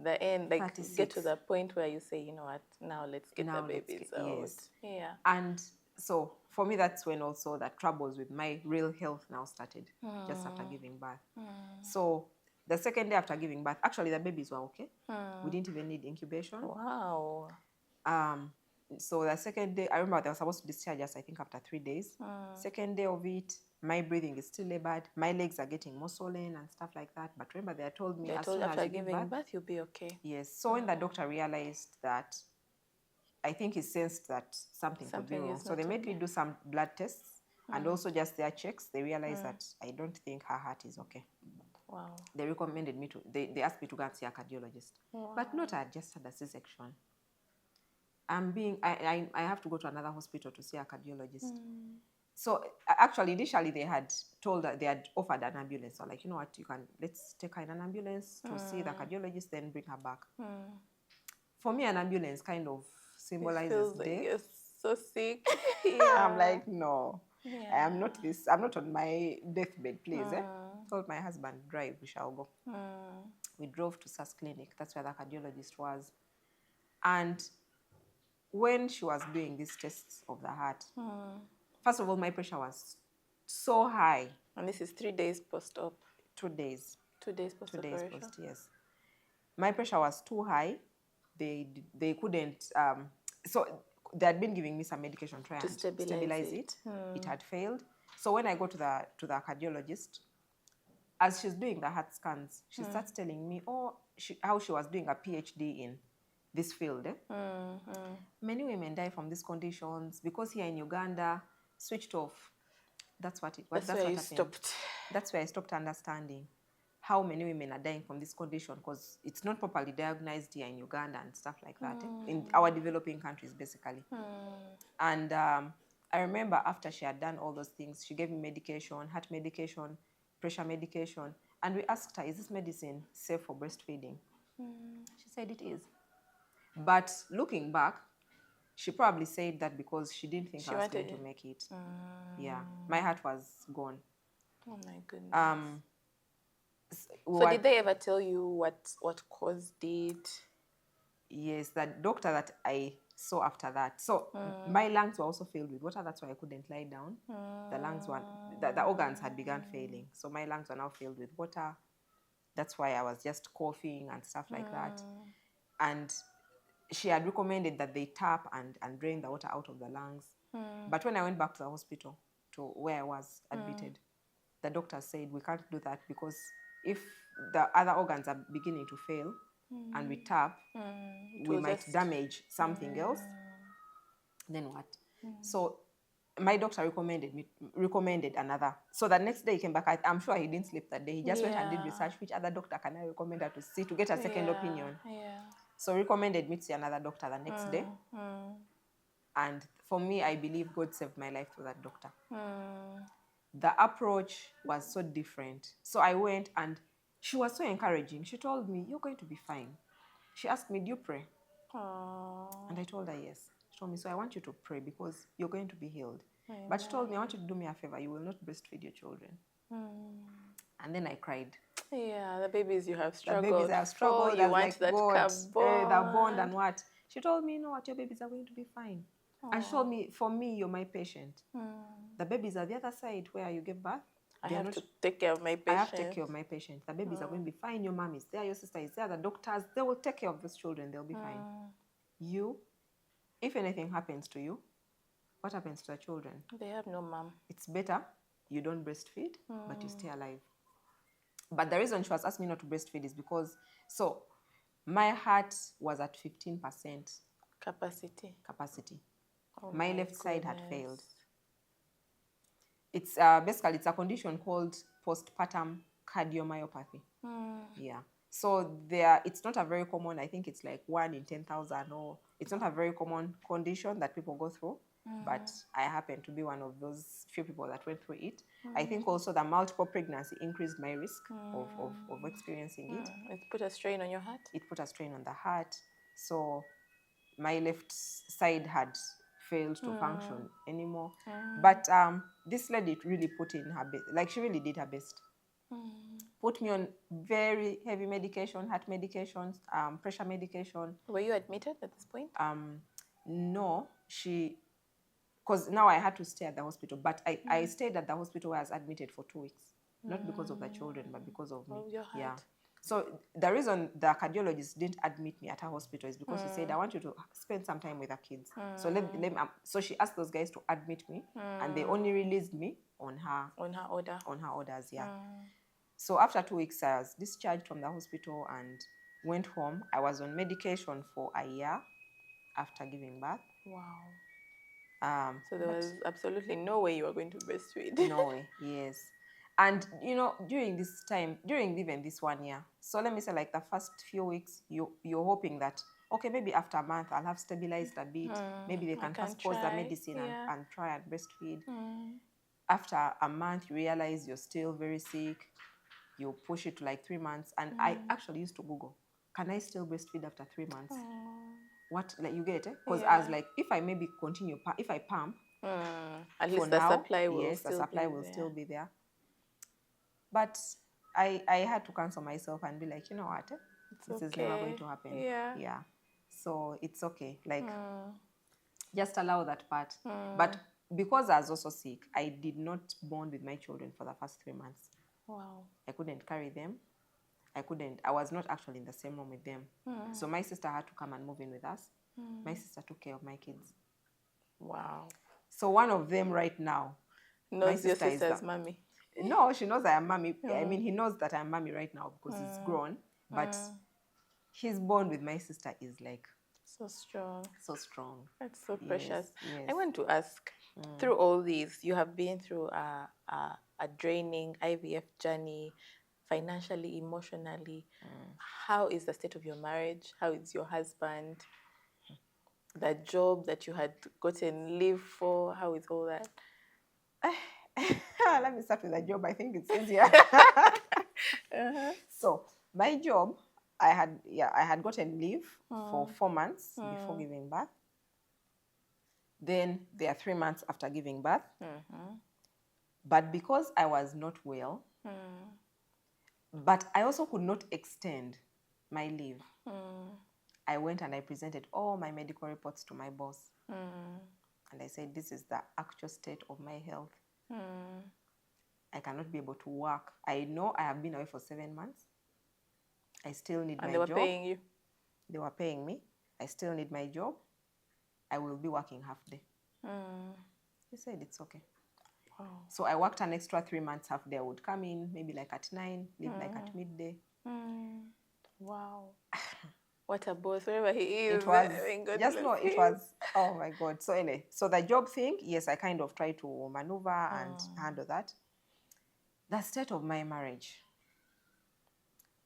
the end, like 36. Get to the point where you say, you know what, now let's get the babies out. Yes. Yeah. And so for me, that's when also the troubles with my real health now started, just after giving birth. So the second day after giving birth, actually the babies were okay. We didn't even need incubation. Wow. So the second day, I remember they were supposed to discharge us, I think, after 3 days. Second day of it, my breathing is still labored. My legs are getting more swollen and stuff like that. But remember, they told me as soon as after giving birth, you'll be okay. Yes. So when the doctor realized that, I think he sensed that something could be wrong. So they made me do some blood tests and also just their checks. They realized that I don't think her heart is okay. Wow. They recommended me they asked me to go and see a cardiologist. Wow. But not, I just had a C-section. I have to go to another hospital to see a cardiologist. So actually, initially they had offered an ambulance. So like, you know what, let's take her in an ambulance to see the cardiologist, then bring her back. For me, an ambulance kind of symbolizes death. Like you're so sick. I'm like, no, I am not this. I'm not on my deathbed, please. Told my husband, drive, we shall go. We drove to SAS Clinic. That's where the cardiologist was. And when she was doing these tests of the heart, first of all, my pressure was so high. And this is 3 days post-op? 2 days. 2 days post-operation? 2 days post, yes. My pressure was too high. They couldn't, so they had been giving me some medication to try and stabilize it. It had failed. So when I go to the cardiologist, as she's doing the heart scans, she starts telling me, how she was doing a PhD in this field. Many women die from these conditions because here in Uganda, switched off. That's what happened. That's where I stopped understanding how many women are dying from this condition, because it's not properly diagnosed here in Uganda and stuff like that, in our developing countries, basically. And I remember after she had done all those things, she gave me medication, heart medication, pressure medication, and we asked her, is this medicine safe for breastfeeding? She said it is. But looking back, she probably said that because she didn't think I was going to make it. Yeah, my heart was gone. Oh my goodness. So did they ever tell you what caused it? Yes, that doctor that I saw after that. So my lungs were also filled with water. That's why I couldn't lie down. The lungs were, the organs had begun failing. So my lungs were now filled with water. That's why I was just coughing and stuff like that. And she had recommended that they tap and drain the water out of the lungs. But when I went back to the hospital, to where I was admitted, the doctor said, we can't do that because if the other organs are beginning to fail and we tap, we might damage something else. Then what? So my doctor recommended another. So the next day he came back. I'm sure he didn't sleep that day. He just went and did research. Which other doctor can I recommend her to see to get a second opinion? So recommended me to see another doctor the next day. And for me, I believe God saved my life through that doctor. The approach was so different. So I went and she was so encouraging. She told me, you're going to be fine. She asked me, do you pray? And I told her yes. She told me, so I want you to pray because you're going to be healed. Amen. But she told me, I want you to do me a favor. You will not breastfeed your children. And then I cried. Yeah, the babies you have struggled. The babies I have struggled. You want like that God, the bond and what? She told me, you know what, your babies are going to be fine. And she told me, for me, you're my patient. The babies are the other side where you give birth. I have to take care of my patient. I have to take care of my patient. The babies are going to be fine. Your mom is there. Your sister is there. The doctors, they will take care of those children. They'll be fine. You, if anything happens to you, what happens to the children? They have no mom. It's better you don't breastfeed, but you stay alive. But the reason she was asking me not to breastfeed is because, so my heart was at 15% capacity. Oh my left side had failed. It's basically it's a condition called postpartum cardiomyopathy. Yeah. So it's not a very common. I think it's like 1 in 10,000, or it's not a very common condition that people go through. But I happen to be one of those few people that went through it. I think also the multiple pregnancy increased my risk of experiencing it. It put a strain on your heart? It put a strain on the heart. So my left side had failed to function anymore. But this lady really put in her best. Like, she really did her best. Put me on very heavy medication, heart medications, pressure medication. Were you admitted at this point? No, because now I had to stay at the hospital. But I stayed at the hospital where I was admitted for 2 weeks. Not because of the children, but because of me. Your heart. Yeah. So the reason the cardiologist didn't admit me at her hospital is because she said, I want you to spend some time with the kids. So so she asked those guys to admit me, and they only released me on her orders. Yeah. So after 2 weeks, I was discharged from the hospital and went home. I was on medication for a year after giving birth. Wow. So there was absolutely no way you were going to breastfeed. No way. Yes. And, during this time, during even this 1 year, so let me say like the first few weeks, you're hoping that, okay, maybe after a month I'll have stabilized a bit. Maybe they can first pause the medicine and try and breastfeed. After a month, you realize you're still very sick. You push it to like 3 months. And I actually used to Google, can I still breastfeed after 3 months? What, like, you get it? Because I was like, if I maybe continue, if I pump, at least the supply will still be there. But I had to cancel myself and be like, you know what? This is never going to happen. Yeah. So it's okay. Like, just allow that part. But because I was also sick, I did not bond with my children for the first 3 months. Wow. I couldn't carry them. I was not actually in the same room with them. So my sister had to come and move in with us. My sister took care of my kids. Wow. So one of them right now knows your sister's mommy. No, she knows I am mommy. I mean, he knows that I'm mommy right now because he's grown. But his bond with my sister is like so strong. So strong. That's so precious. Yes. I want to ask, through all these, you have been through a draining IVF journey, financially, emotionally. How is the state of your marriage? How is your husband? The job that you had gotten leave for, how is all that? Let me start with the job. I think it's easier. So my job, I had gotten leave for 4 months before giving birth. Then there are 3 months after giving birth. But because I was not well, But I also could not extend my leave. I went and I presented all my medical reports to my boss. And I said, this is the actual state of my health. I cannot be able to work. I know I have been away for 7 months. I still need my job. And they were paying you? They were paying me. I still need my job. I will be working half day. He said, it's okay. Wow. So I worked an extra 3 months half day. I would come in maybe like at 9, leave like at midday. Wow. What a boss, wherever he is. It was, just know, it was, oh my God. So anyway, so the job thing, yes, I kind of tried to maneuver and handle that. The state of my marriage,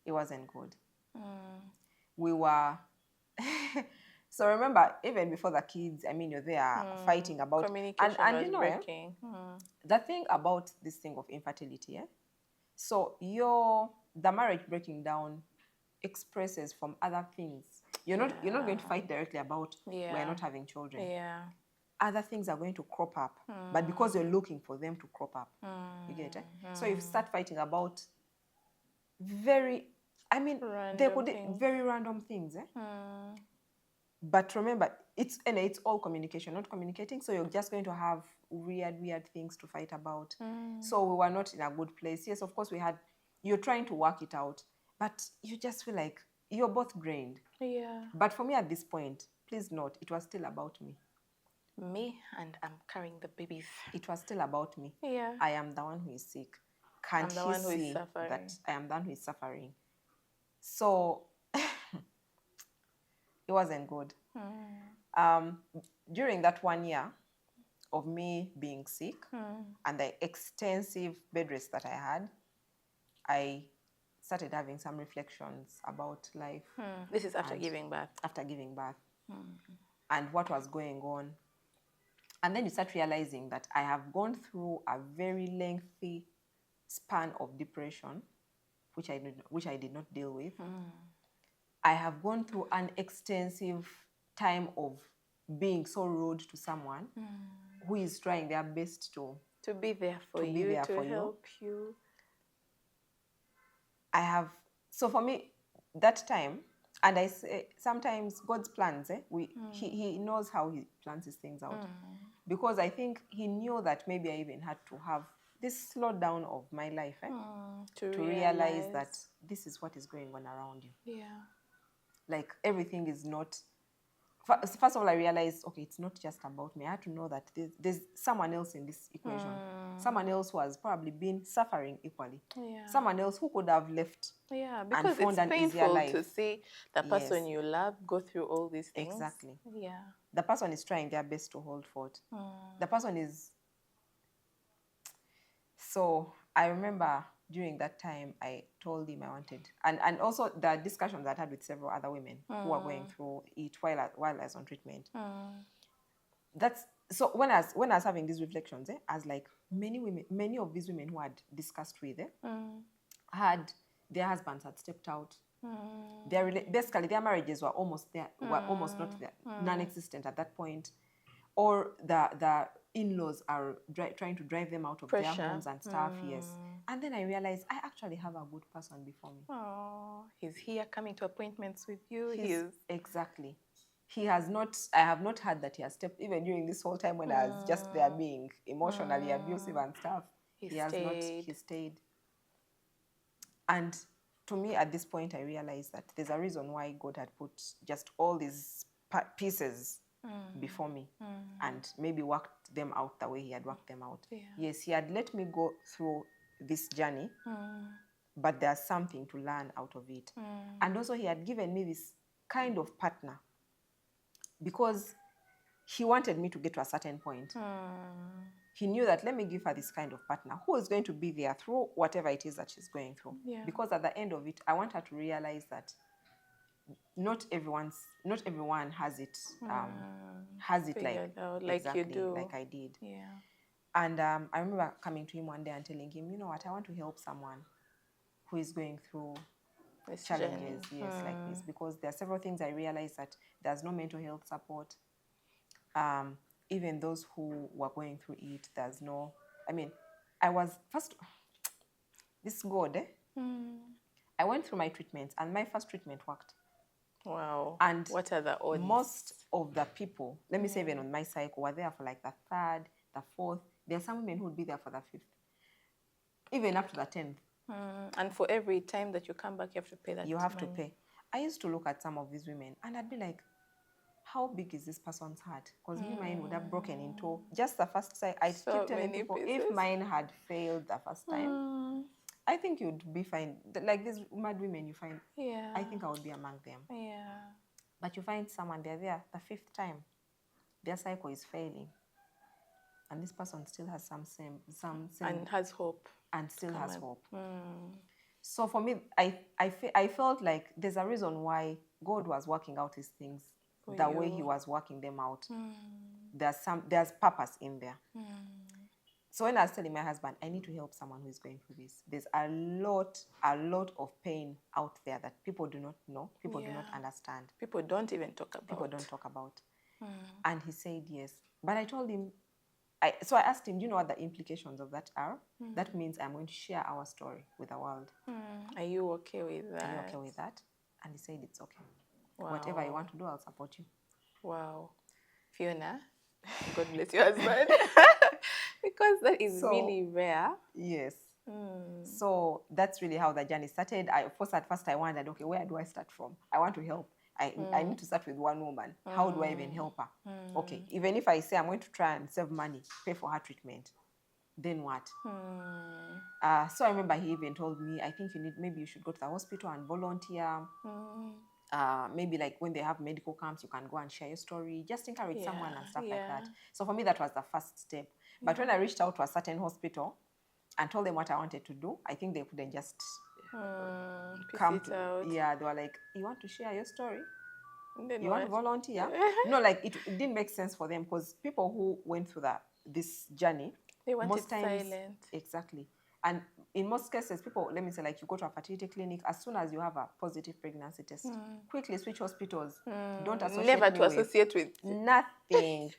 it wasn't good. We were, so remember, even before the kids, I mean, you're there fighting about, communication and was you know, breaking. the thing about this thing of infertility, so the marriage breaking down expresses from other things. You're not going to fight directly about we're not having children. Yeah. Other things are going to crop up, but because you're looking for them to crop up, you get it? So you start fighting about very random things. But remember, it's all communication, not communicating. So you're just going to have weird things to fight about. So we were not in a good place. Yes, of course you're trying to work it out, but you just feel like you're both drained. Yeah. But for me at this point, please note, it was still about me. And I'm carrying the babies. It was still about me. Yeah. I am the one who is sick. Can't he see that I am the one who is suffering? So it wasn't good. During that 1 year of me being sick and the extensive bed rest that I had, I started having some reflections about life. This is after giving birth. After giving birth. And what was going on. And then you start realizing that I have gone through a very lengthy span of depression, which I did not deal with. I have gone through an extensive time of being so rude to someone who is trying their best to be there for you, to help you. So for me, that time, and I say sometimes God's plans, he knows how he plans his things out. Because I think he knew that maybe I even had to have this slowdown of my life to realize that this is what is going on around you. Yeah. Like everything is not, first of all, I realized, okay, it's not just about me. I had to know that there's someone else in this equation. Someone else who has probably been suffering equally. Yeah. Someone else who could have left. Yeah, because and it's painful to see the person you love go through all these things. Exactly. Yeah. The person is trying their best to hold forth. The person is... So I remember during that time, I told him I wanted... And also the discussions I had with several other women who were going through it while I was on treatment. So when I was having these reflections, I was like, many of these women who I had discussed with had... Their husbands had stepped out. Basically, their marriages were almost there, were almost not there, non-existent at that point. Or the in-laws are trying to drive them out of their homes and stuff, yes. And then I realized I actually have a good person before me. Oh, he's here coming to appointments with you. Exactly. I have not heard that he has stepped, even during this whole time when I was just there being emotionally abusive and stuff. He stayed. And to me, at this point, I realized that there's a reason why God had put just all these pieces before me and maybe worked them out the way he had worked them out. Yeah. Yes, he had let me go through this journey, but there's something to learn out of it. And also he had given me this kind of partner because he wanted me to get to a certain point. He knew that let me give her this kind of partner who is going to be there through whatever it is that she's going through. Yeah. Because at the end of it, I want her to realize that not everyone has it like exactly, you do, like I did. Yeah. And I remember coming to him one day and telling him, you know what, I want to help someone who is going through this challenges, like this, because there are several things I realized that there's no mental health support. Even those who were going through it, there's no... I mean, I was first... This God, I went through my treatments, and my first treatment worked. Wow. And what are the odds? Most of the people, let me say even on my cycle, were there for like the 3rd, the 4th. There are some women who would be there for the 5th, even up to the 10th. And for every time that you come back, you have to pay that. You have money. to pay. I used to look at some of these women, and I'd be like, how big is this person's heart? Because me, mine would have broken into just the first time. I keep telling people, pieces. If mine had failed the first time, I think you'd be fine. Like these mad women you find, I think I would be among them. Yeah. But you find someone, they're there the 5th time, their cycle is failing, and this person still has some and has hope, and still has hope. So for me, I felt like there's a reason why God was working out his things the way he was working them out. There's purpose in there. So when I was telling my husband, I need to help someone who is going through this. There's a lot of pain out there that people do not know, people do not understand. People don't even talk about. People don't talk about. And he said yes. But I told him, so I asked him, do you know what the implications of that are? That means I'm going to share our story with the world. Are you okay with that? Are you okay with that? And he said it's okay. Wow. Whatever you want to do, I'll support you. Wow. Fiona, God bless your husband. Because that is really rare. Yes. So that's really how the journey started. At first I wondered, okay, where do I start from? I want to help. I need to start with one woman. How do I even help her? Okay, even if I say I'm going to try and save money, pay for her treatment, then what? So I remember he even told me, I think maybe you should go to the hospital and volunteer. Maybe like when they have medical camps, you can go and share your story, just encourage someone and stuff like that. So for me, that was the first step. But when I reached out to a certain hospital and told them what I wanted to do, I think they couldn't just come to out. Yeah, they were like, you want to share your story? You want to volunteer? No, like it didn't make sense for them, because people who went through this journey, they wanted most times, silent. Exactly. And in most cases, people, let me say, like you go to a fertility clinic, as soon as you have a positive pregnancy test, quickly switch hospitals. Don't associate Never to associate with nothing.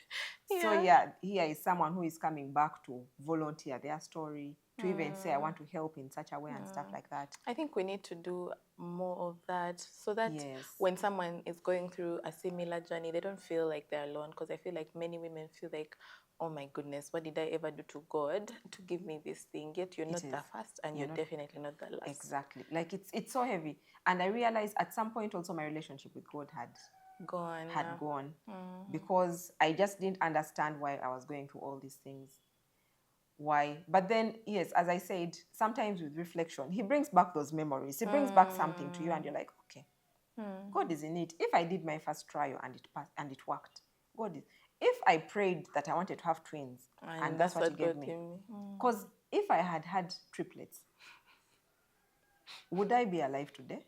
So yeah, here is someone who is coming back to volunteer their story, to even say, I want to help in such a way and stuff like that. I think we need to do more of that, so that when someone is going through a similar journey, they don't feel like they're alone. Because I feel like many women feel like, oh my goodness, what did I ever do to God to give me this thing? Yet you're not the first, and you're definitely not the last. Exactly. Like it's so heavy. And I realized at some point also my relationship with God had gone. Because I just didn't understand why I was going through all these things. Why? But then, yes, as I said, sometimes with reflection, he brings back those memories. He brings back something to you, and you're like, okay, God is in it. If I did my first trial and it passed and it worked, God is. If I prayed that I wanted to have twins, and that's what he gave me. Because if I had had triplets, would I be alive today?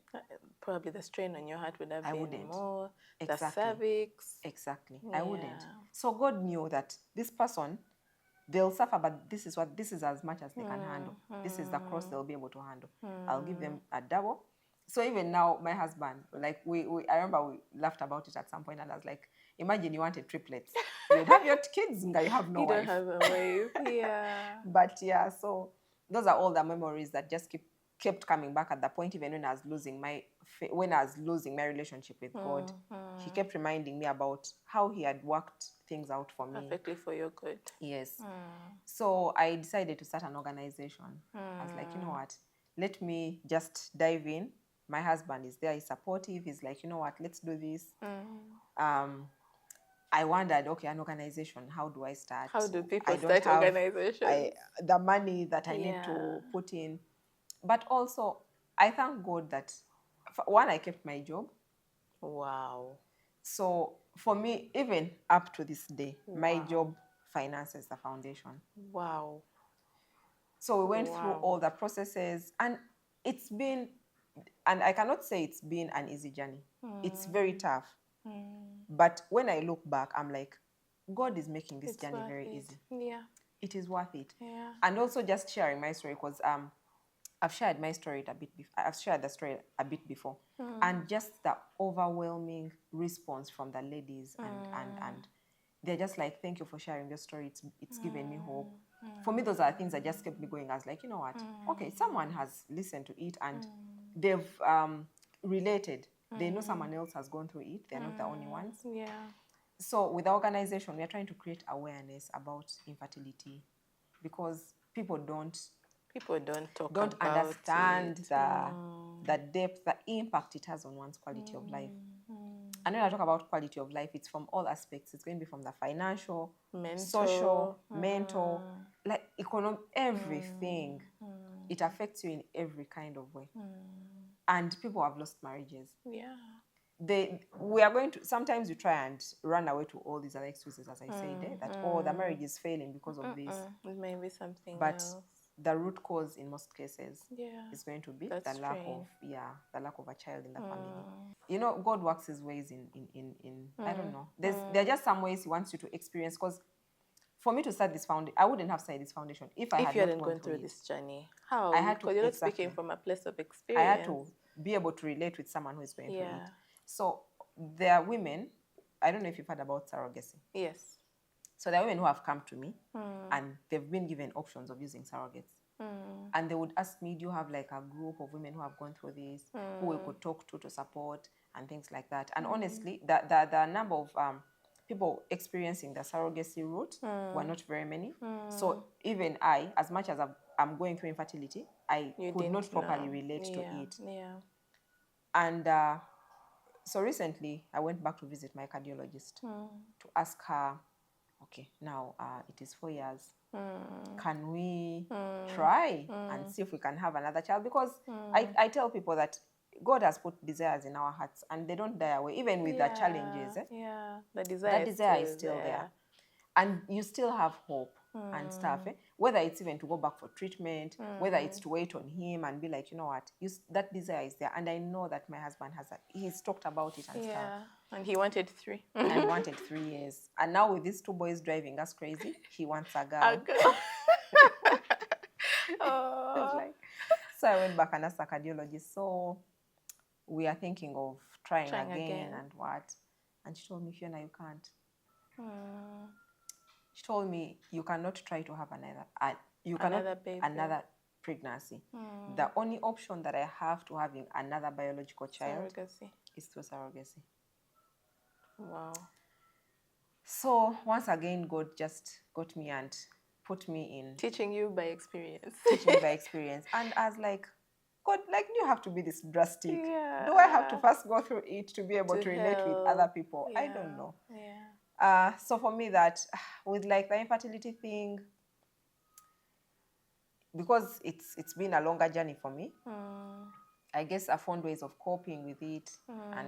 Probably the strain on your heart would have been more. Exactly. The cervix. Exactly. Yeah. I wouldn't. So God knew that this person, they'll suffer, but this is as much as they can handle. This is the cross they'll be able to handle. I'll give them a double. So even now, my husband, like I remember we laughed about it at some point, and I was like, imagine you wanted triplets. You'd have your kids, and you have no wife. You don't have a wife, yeah. But yeah, so those are all the memories that just kept coming back at the point, even when I was losing my relationship with God. He kept reminding me about how he had worked things out for me. Perfectly for your good. Yes. So I decided to start an organization. I was like, you know what? Let me just dive in. My husband is there. He's supportive. He's like, you know what? Let's do this. I wondered, okay, an organization, how do I start? How do people start organizations? The money that I need to put in. But also, I thank God that, one, I kept my job. Wow. So for me, even up to this day, my job finances the foundation. Wow. So we went through all the processes, and it's been, and I cannot say it's been an easy journey. It's very tough. But when I look back, I'm like, God is making this journey very easy. Yeah. It is worth it. Yeah. And also just sharing my story, because I've shared my story a bit before. I've shared the story a bit before. And just the overwhelming response from the ladies, and they're just like, thank you for sharing your story. It's given me hope. For me, those are things that just kept me going. I was like, you know what? Okay, someone has listened to it, and they've related. They know someone else has gone through it. They're not the only ones. Yeah. So with the organization, we are trying to create awareness about infertility because people don't talk about understand it. the depth, the impact it has on one's quality of life. And when I talk about quality of life, it's from all aspects. It's going to be from the financial, social, mental, like economic, everything. It affects you in every kind of way. And people have lost marriages. Yeah. We are going to, sometimes you try and run away to all these other excuses, as I said, that, oh, the marriage is failing because of this. It may be something but else. The root cause in most cases is going to be the lack of a child in the family. You know, God works his ways in I don't know. There are just some ways he wants you to experience, because for me to start this foundation, I wouldn't have started this foundation if you hadn't gone through this journey. How? I had to, because you're not speaking from a place of experience. I had to be able to relate with someone who is going through it. So there are women, I don't know if you've heard about surrogacy. Yes. So there are women who have come to me and they've been given options of using surrogates. And they would ask me, do you have like a group of women who have gone through this, who we could talk to support and things like that? And honestly, the number of people experiencing the surrogacy route were not very many. So even I, as much as I'm going through infertility, I could not properly relate to it. Yeah. And so recently, I went back to visit my cardiologist to ask her, okay, now it is 4 years. Can we try and see if we can have another child? Because I tell people that God has put desires in our hearts and they don't die away, even with the challenges. Yeah, the desire is still there. And you still have hope and stuff. Whether it's even to go back for treatment, whether it's to wait on him and be like, you know what, that desire is there. And I know that my husband has he's talked about it and stuff. And he wanted 3. And wanted 3 years. And now with these 2 boys driving us crazy, he wants a girl. A girl. So I went back and asked the cardiologist, so we are thinking of trying again and what? And she told me, Fiona, you can't. She told me, you cannot try to have another pregnancy. The only option that I have to having another biological child is through surrogacy. Wow. So once again, God just got me and put me in. Teaching you by experience. Teaching by experience. And I was like, God, like, do you have to be this drastic? Yeah. Do I have to first go through it to be able to relate with other people? I don't know. Yeah. So for me, that with like the infertility thing, because it's been a longer journey for me, I guess I found ways of coping with it and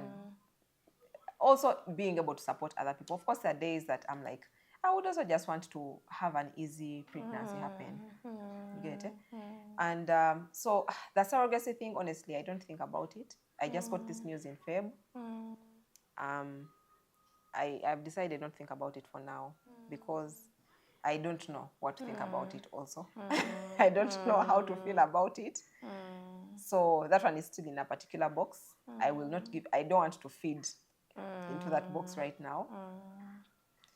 also being able to support other people. Of course, there are days that I'm like, I would also just want to have an easy pregnancy happen. You get it? And so the surrogacy thing, honestly, I don't think about it. I just got this news in Feb. I've decided not to think about it for now because I don't know what to think about it also. I don't know how to feel about it. So that one is still in a particular box. I don't want to feed into that box right now.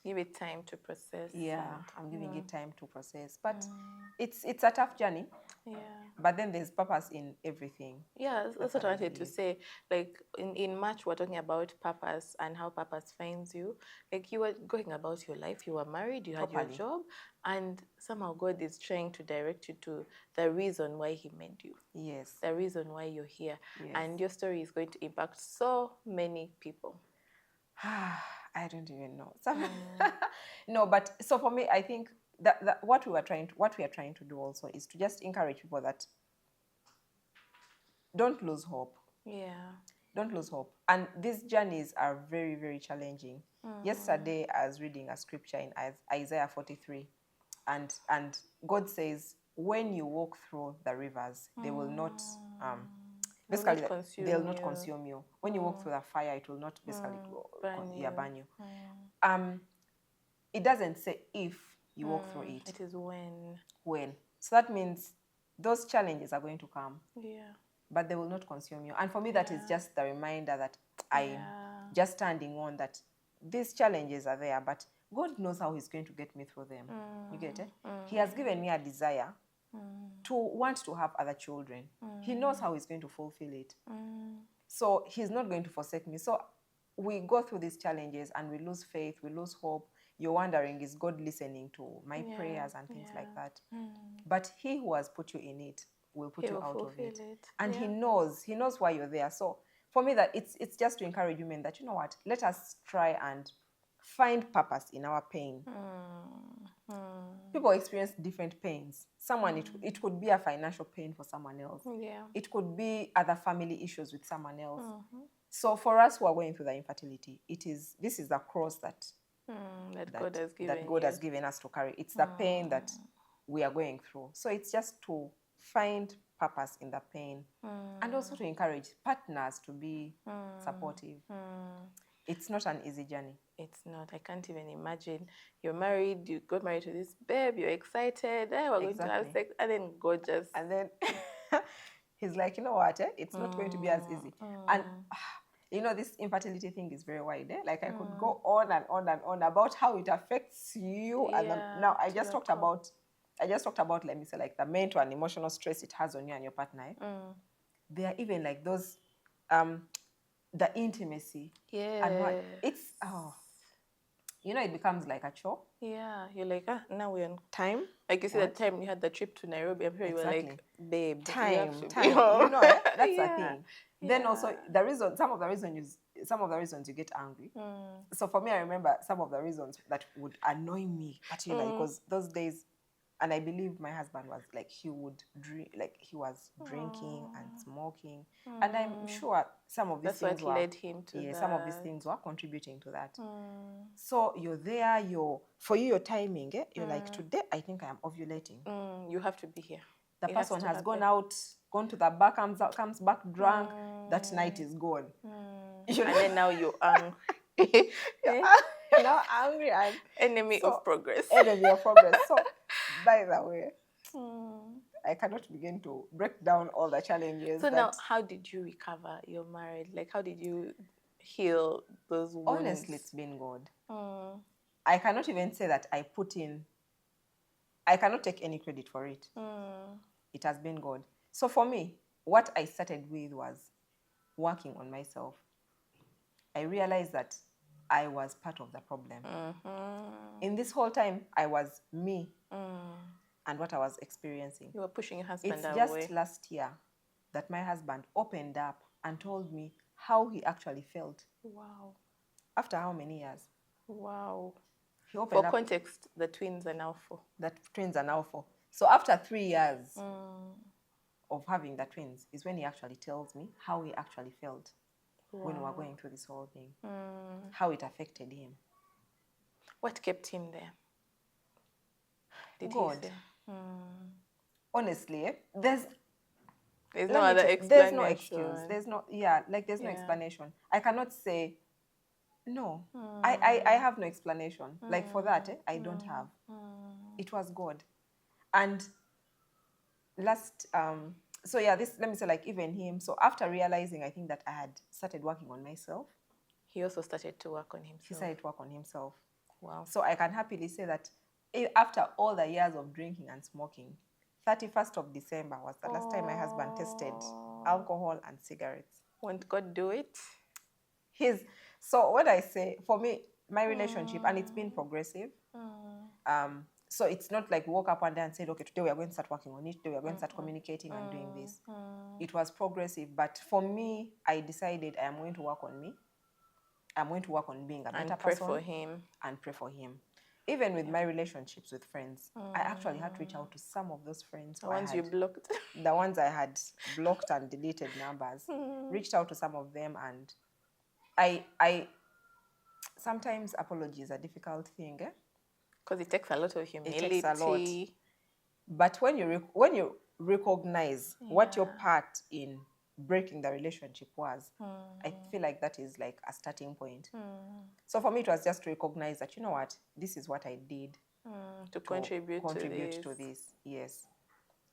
Give it time to process. Yeah, I'm giving it time to process. But it's a tough journey. Yeah. But then there's purpose in everything. Yeah, that's what I wanted to say. Like in March, we're talking about purpose and how purpose finds you. Like you were going about your life, you were married, you had your job, and somehow God is trying to direct you to the reason why he made you. Yes. The reason why you're here. Yes. And your story is going to impact so many people. I don't even know. No, but so for me, I think that what we are trying to do also is to just encourage people that don't lose hope. Yeah. Don't lose hope. And these journeys are very, very challenging. Yesterday, I was reading a scripture in Isaiah 43, and God says, when you walk through the rivers, they will not basically, they'll not consume you. When you walk through the fire, it will not basically burn you. It doesn't say if you walk through it. It is when. When. So that means those challenges are going to come. Yeah. But they will not consume you. And for me, that is just the reminder that I'm just standing on that these challenges are there, but God knows how he's going to get me through them. You get it? He has given me a desire to want to have other children. He knows how he's going to fulfill it. So he's not going to forsake me. So we go through these challenges and we lose faith, we lose hope. You're wondering, is God listening to my prayers and things like that? But he who has put you in it will put you out of it. And he knows why you're there. So for me, that it's just to encourage women that, you know what, let us try and find purpose in our pain. People experience different pains. Someone, it could be a financial pain for someone else. It could be other family issues with someone else. So for us who are going through the infertility, this is the cross that God has given us to carry. It's the pain that we are going through. So it's just to find purpose in the pain and also to encourage partners to be supportive. It's not an easy journey. It's not. I can't even imagine. You're married, you got married to this babe, you're excited, we're going to have sex, and then gorgeous. And then he's like, you know what, it's not going to be as easy. And you know, this infertility thing is very wide. Like I could go on and on and on about how it affects you. And now I just talked about, let me say, like the mental and emotional stress it has on you and your partner. There are even like those, the intimacy. And what it's, you know, it becomes like a chore. Yeah, you're like, now we're on time. Like you see that time you had the trip to Nairobi, I'm sure you were like, babe, time. You know, that's the thing. Then also some of the reasons you get angry. So for me, I remember some of the reasons that would annoy me particularly because those days, and I believe my husband was like, he would drink, like he was drinking and smoking, and I'm sure some of these things led him to some of these things were contributing to that. So you're there, for you, your timing, you're like, today I think I am ovulating. You have to be here. The person has gone to the bar, comes back drunk. That night is gone. And then now you're angry. Now angry and enemy of progress. Enemy of progress. So, by the way, I cannot begin to break down all the challenges. So now, how did you recover? You're married. Like, how did you heal those wounds? Honestly, it's been good. I cannot even say that I cannot take any credit for it. It has been good. So for me, what I started with was working on myself. I realized that I was part of the problem. In this whole time, I was me and what I was experiencing. You were pushing your husband away. It's just last year that my husband opened up and told me how he actually felt. Wow. After how many years? Wow. He opened For context, the twins are now 4. The twins are now 4. So after 3 years of having the twins is when he actually tells me how he actually felt. When we were going through this whole thing, how it affected him. What kept him there? Did God. He say? Honestly, there's no other explanation. There's no excuse. There's no no explanation. I cannot say no. I have no explanation. Like for that, I don't have. It was God. And so yeah, let me say, like even him. So after realizing, I think that I had started working on myself. He also started to work on himself. He started to work on himself. Wow. So I can happily say that after all the years of drinking and smoking, 31st of December was the last time my husband tested alcohol and cigarettes. Won't God do it? So what I say, for me, my relationship, and it's been progressive. So it's not like we woke up one day and said, okay, today we are going to start working on it. Today we are going to start communicating and doing this. It was progressive. But for me, I decided I am going to work on me. I'm going to work on being a better person. And pray for him. And pray for him. Even with my relationships with friends, I actually had to reach out to some of those friends. The ones you blocked. The ones I had blocked and deleted numbers. Reached out to some of them, and I sometimes apology is a difficult thing. Because it takes a lot of humility. It takes a lot. But when you recognize what your part in breaking the relationship was, I feel like that is like a starting point. So for me, it was just to recognize that, you know what, this is what I did to contribute to this. Yes.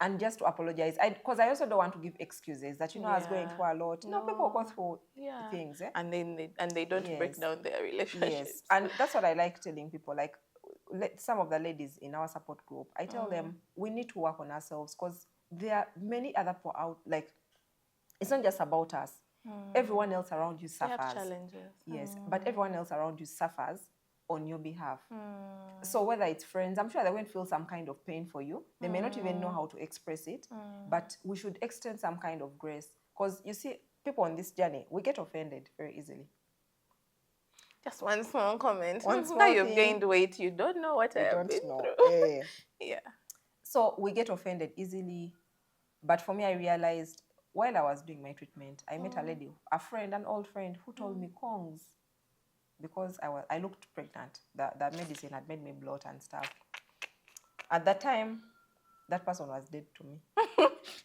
And just to apologize. Because I also don't want to give excuses that, I was going through a lot. People go through things. And they don't break down their relationships. Yes. And that's what I like telling people. Like, some of the ladies in our support group, I tell them we need to work on ourselves, because there are many other people out, like, it's not just about us. Everyone else around you suffers. They have challenges. Yes, but everyone else around you suffers on your behalf. So whether it's friends, I'm sure they won't feel some kind of pain for you. They may not even know how to express it, but we should extend some kind of grace. Because you see, people on this journey, we get offended very easily. Just one small comment. One small now you've thing, gained weight, you don't know what I have been know. through. Yeah. So we get offended easily. But for me, I realized while I was doing my treatment, I met a lady, a friend, an old friend, who told me, Kongs, because I looked pregnant. That medicine had made me bloat and stuff. At that time, that person was dead to me.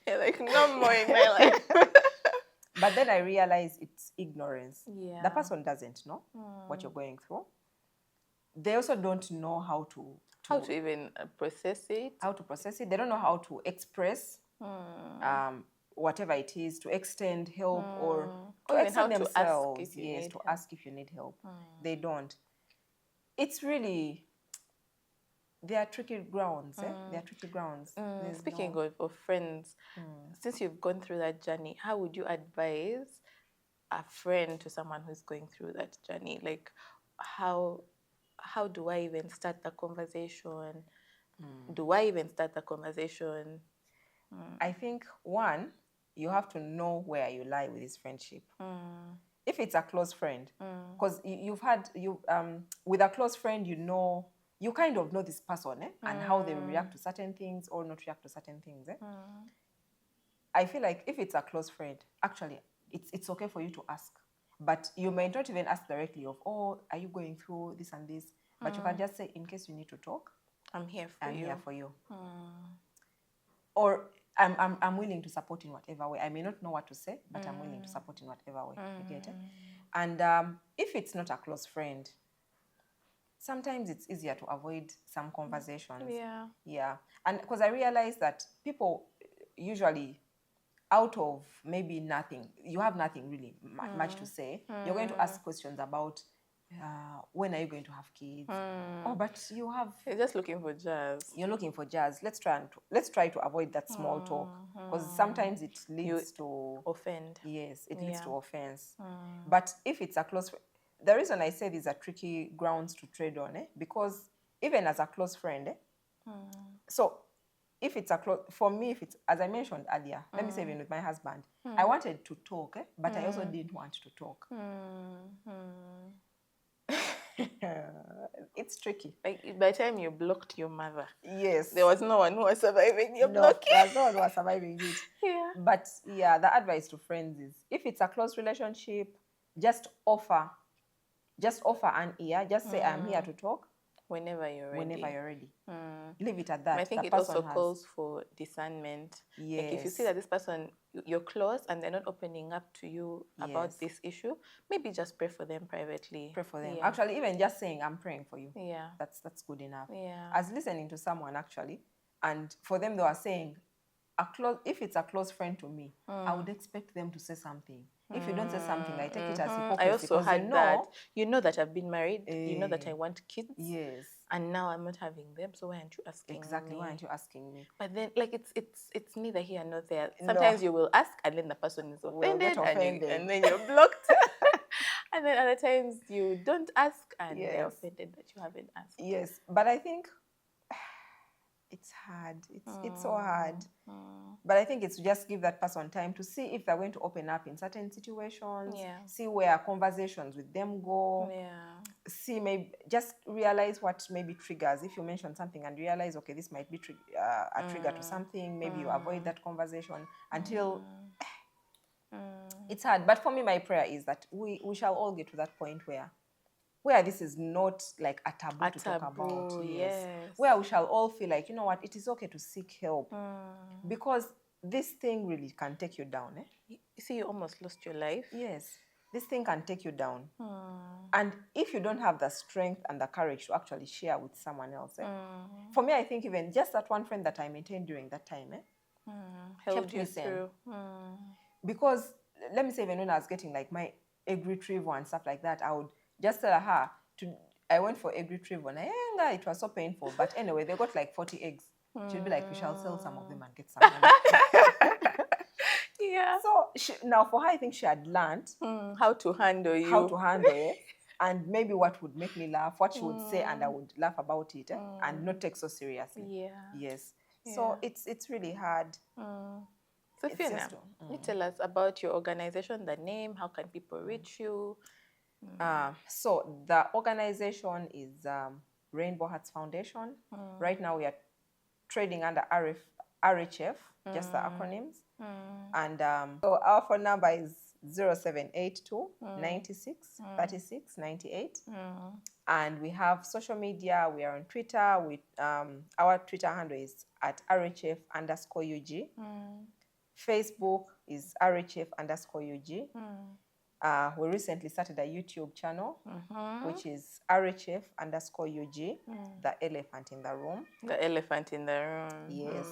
You're like, no more in my life. But then I realized it's ignorance. Yeah. The person doesn't know what you're going through. They also don't know how to even process it. How to process it. They don't know how to express whatever it is, to extend help or to extend themselves. To ask if you need help. They don't. It's really, there are tricky grounds. There are tricky grounds. Speaking of friends, since you've gone through that journey, how would you advise a friend to someone who's going through that journey? Like, how do I even start the conversation? Do I even start the conversation? I think, one, you have to know where you lie with this friendship. If it's a close friend, because with a close friend, you kind of know this person and how they react to certain things or not react to certain things. I feel like if it's a close friend, actually, it's okay for you to ask. But you may not even ask directly of, oh, are you going through this and this? But you can just say, in case you need to talk, I'm here for you. Or I'm willing to support in whatever way. I may not know what to say, but I'm willing to support in whatever way. You get it? And if it's not a close friend, sometimes it's easier to avoid some conversations. Yeah. And because I realized that people usually, out of maybe nothing, you have nothing really much to say, you're going to ask questions about when are you going to have kids? Oh, but you're just looking for jazz. You're looking for jazz. Let's try to avoid that small talk, because sometimes it leads to offend. Yes, it leads to offense. But if it's a close, the reason I say these are tricky grounds to trade on, because even as a close friend, so if it's a close, for me, if it's, as I mentioned earlier, let me say even with my husband, I wanted to talk, but I also didn't want to talk. It's tricky. Like, by the time you blocked your mother, yes, there was no one who was surviving your blocking. There's no one who was surviving it. But yeah, the advice to friends is, if it's a close relationship, just offer an ear. Just say, I'm here to talk. Whenever you're ready. Leave it at that. I think it also calls for discernment. Yes. Like, if you see that this person, you're close and they're not opening up to you about this issue, maybe just pray for them privately. Pray for them. Actually, even just saying, I'm praying for you. That's good enough. I was listening to someone, actually, and for them, they were saying, if it's a close friend to me, I would expect them to say something. If you don't say something, I take it as hypocrisy. I also had that. You know that I've been married. You know that I want kids. Yes. And now I'm not having them. So why aren't you asking me? Exactly. Why aren't you asking me? But then, like, it's neither here nor there. Sometimes you will ask, and then the person is offended, and then you're blocked. And then other times you don't ask, and they're offended that you haven't asked. Yes, but I think it's hard. It's so hard. But I think it's to just give that person time to see if they're going to open up in certain situations. See where conversations with them go. See, maybe just realize what maybe triggers. If you mention something and realize, okay, this might be a trigger to something, maybe you avoid that conversation until it's hard. But for me, my prayer is that we shall all get to that point where this is not like a taboo to talk about. Yes. Where we shall all feel like, you know what, it is okay to seek help. Because this thing really can take you down. You see, you almost lost your life. Yes. This thing can take you down. And if you don't have the strength and the courage to actually share with someone else, for me, I think even just that one friend that I maintained during that time helped you through. Because, let me say, even when I was getting like my egg retrieval and stuff like that, I would just tell her, I went for egg retrieval. her it was so painful. But anyway, they got like 40 eggs. She'll be like, we shall sell some of them and get some money. Yeah. So now for her, I think she had learned how to handle you. How to handle it. And maybe what would make me laugh, what she would say, and I would laugh about it and not take so seriously. Yeah. Yes. So it's really hard. So Fiona, you tell us about your organization, the name, how can people reach you? So the organization is Rainbow Hearts Foundation. Right now we are trading under RHF, just the acronyms. And so our phone number is 0782 96 36 98. And we have social media. We are on Twitter. Our Twitter handle is at RHF_UG. Facebook is RHF_UG. We recently started a YouTube channel, which is RHF_UG, the elephant in the room. The elephant in the room. Yes.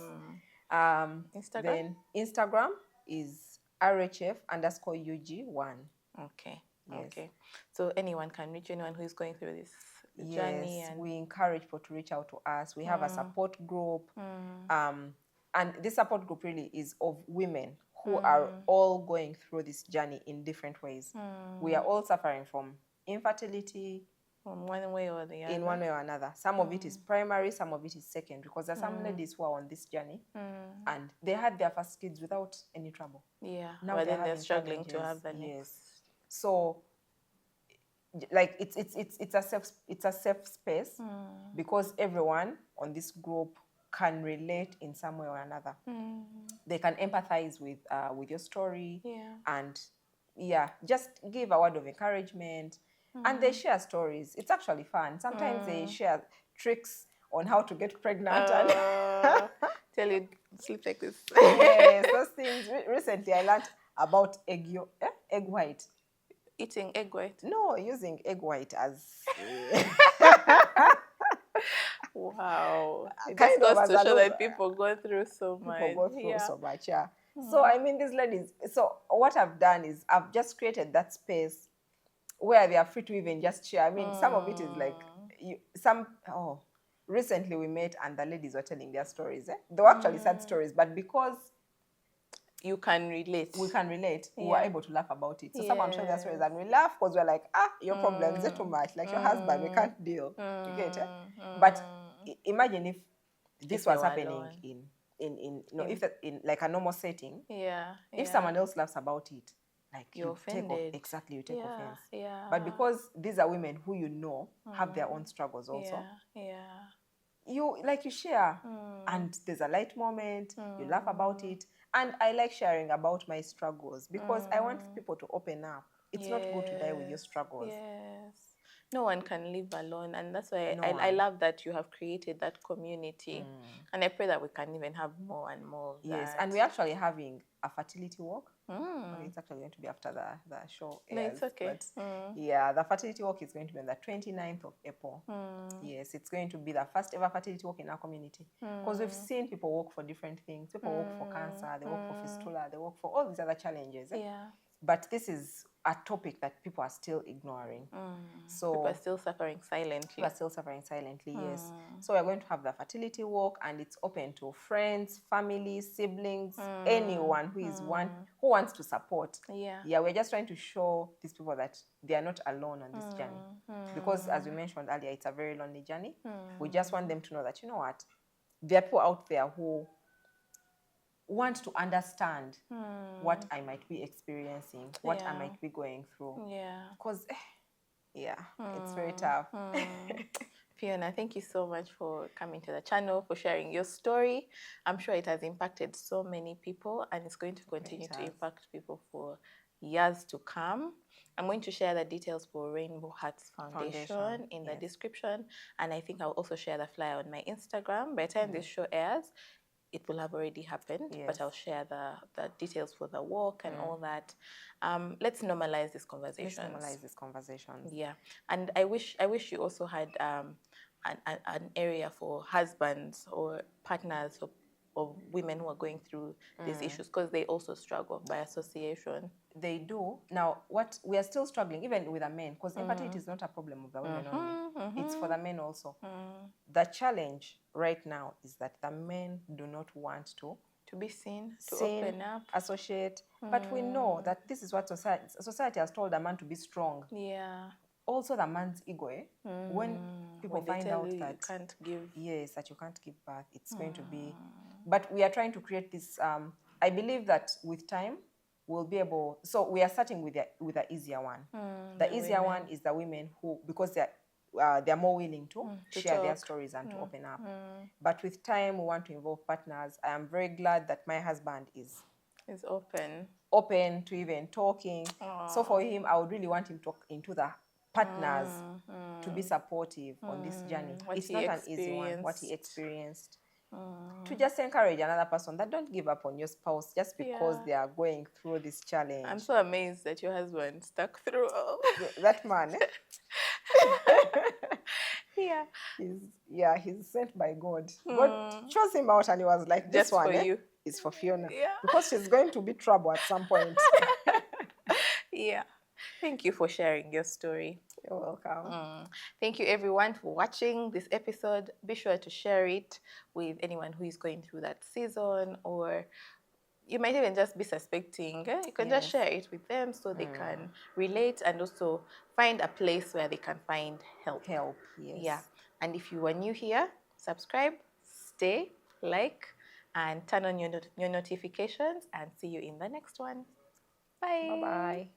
Instagram? Then Instagram is RHF_UG1. Okay. Yes. Okay. So anyone can reach anyone who is going through this journey. Yes, we encourage people to reach out to us. We have a support group. And this support group really is of women who are all going through this journey in different ways. We are all suffering from infertility. One way or the other. In one way or another. Some of it is primary, some of it is secondary. Because there are some ladies who are on this journey and they had their first kids without any trouble. Yeah. Now but then they're struggling to have the next. Yes. So, like it's a safe space because everyone on this group can relate in some way or another. They can empathize with your story and just give a word of encouragement. And they share stories. It's actually fun. Sometimes they share tricks on how to get pregnant. Tell you, sleep like this. Yes, those things. Recently, I learned about egg white. Eating egg white? No, using egg white as... Wow. It just goes to show that people go through so much. People go through so much, yeah. So, I mean, these ladies... So, what I've done is I've just created that space where they are free to even just share. I mean, some of it is like... recently we met and the ladies were telling their stories. They were actually sad stories, but because... You can relate. We can relate. We were able to laugh about it. So someone shared their stories and we laugh because we're like, your problems are too much. Like your husband, we can't deal. You get it? But imagine if this was happening if in like a normal setting. Yeah. If someone else laughs about it, like you're offended. You take offense. Yeah. But because these are women who have their own struggles also. Yeah. You share and there's a light moment, you laugh about it. And I like sharing about my struggles because I want people to open up. It's not good to die with your struggles. Yes. No one can live alone. And that's why I love that you have created that community. And I pray that we can even have more and more of that. Yes, and we're actually having a fertility walk. It's actually going to be after the show airs. No, it's okay. Yeah, the fertility walk is going to be on the 29th of April. Yes, it's going to be the first ever fertility walk in our community. Because we've seen people walk for different things. People walk for cancer, they walk for fistula, they walk for all these other challenges. Yeah. But this is a topic that people are still ignoring. So people are still suffering silently. Yes. So we're going to have the fertility walk and it's open to friends, family, siblings, anyone who who wants to support. Yeah, we're just trying to show these people that they are not alone on this journey. Because as we mentioned earlier, it's a very lonely journey. We just want them to know that, you know what, there are people out there who want to understand what I might be experiencing, what I might be going through. Yeah. Because, it's very tough. Fiona, thank you so much for coming to the channel, for sharing your story. I'm sure it has impacted so many people and it's going to continue to impact people for years to come. I'm going to share the details for Rainbow Hearts Foundation in the description. And I think I'll also share the flyer on my Instagram. By the time this show airs, it will have already happened, but I'll share the details for the walk and all that. Let's normalize this conversation. Yeah, and I wish you also had an area for husbands or partners of women who are going through these issues, because they also struggle by association. They do. Now, what we are still struggling, even with the men, because infertility is not a problem of the women only. It's for the men also. The challenge right now is that the men do not want to be seen, to open up, associate. But we know that this is what society has told a man to be strong. Yeah. Also, the man's ego. When people find out that you can't give, that you can't give birth, it's going to be. But we are trying to create this. I believe that with time, we'll be able. So we are starting with the easier one. The easier one is the women who, because they're more willing to share their stories and to open up. But with time, we want to involve partners. I am very glad that my husband is open to even talking. So for him, I would really want him to talk into the partners to be supportive on this journey. It's not an easy one, what he experienced. To just encourage another person that don't give up on your spouse just because they are going through this challenge. I'm so amazed that your husband stuck through all. That man, he's sent by God. God chose him out and he was like, this just one for you. Is for Fiona. Because she's going to be trouble at some point. Yeah. Thank you for sharing your story. You're welcome. Thank you everyone for watching this episode. Be sure to share it with anyone who is going through that season, or you might even just be suspecting. You can just share it with them so they can relate and also find a place where they can find help. Yes. Yeah. And if you are new here, subscribe, stay, like, and turn on your notifications, and see you in the next one. Bye. Bye-bye.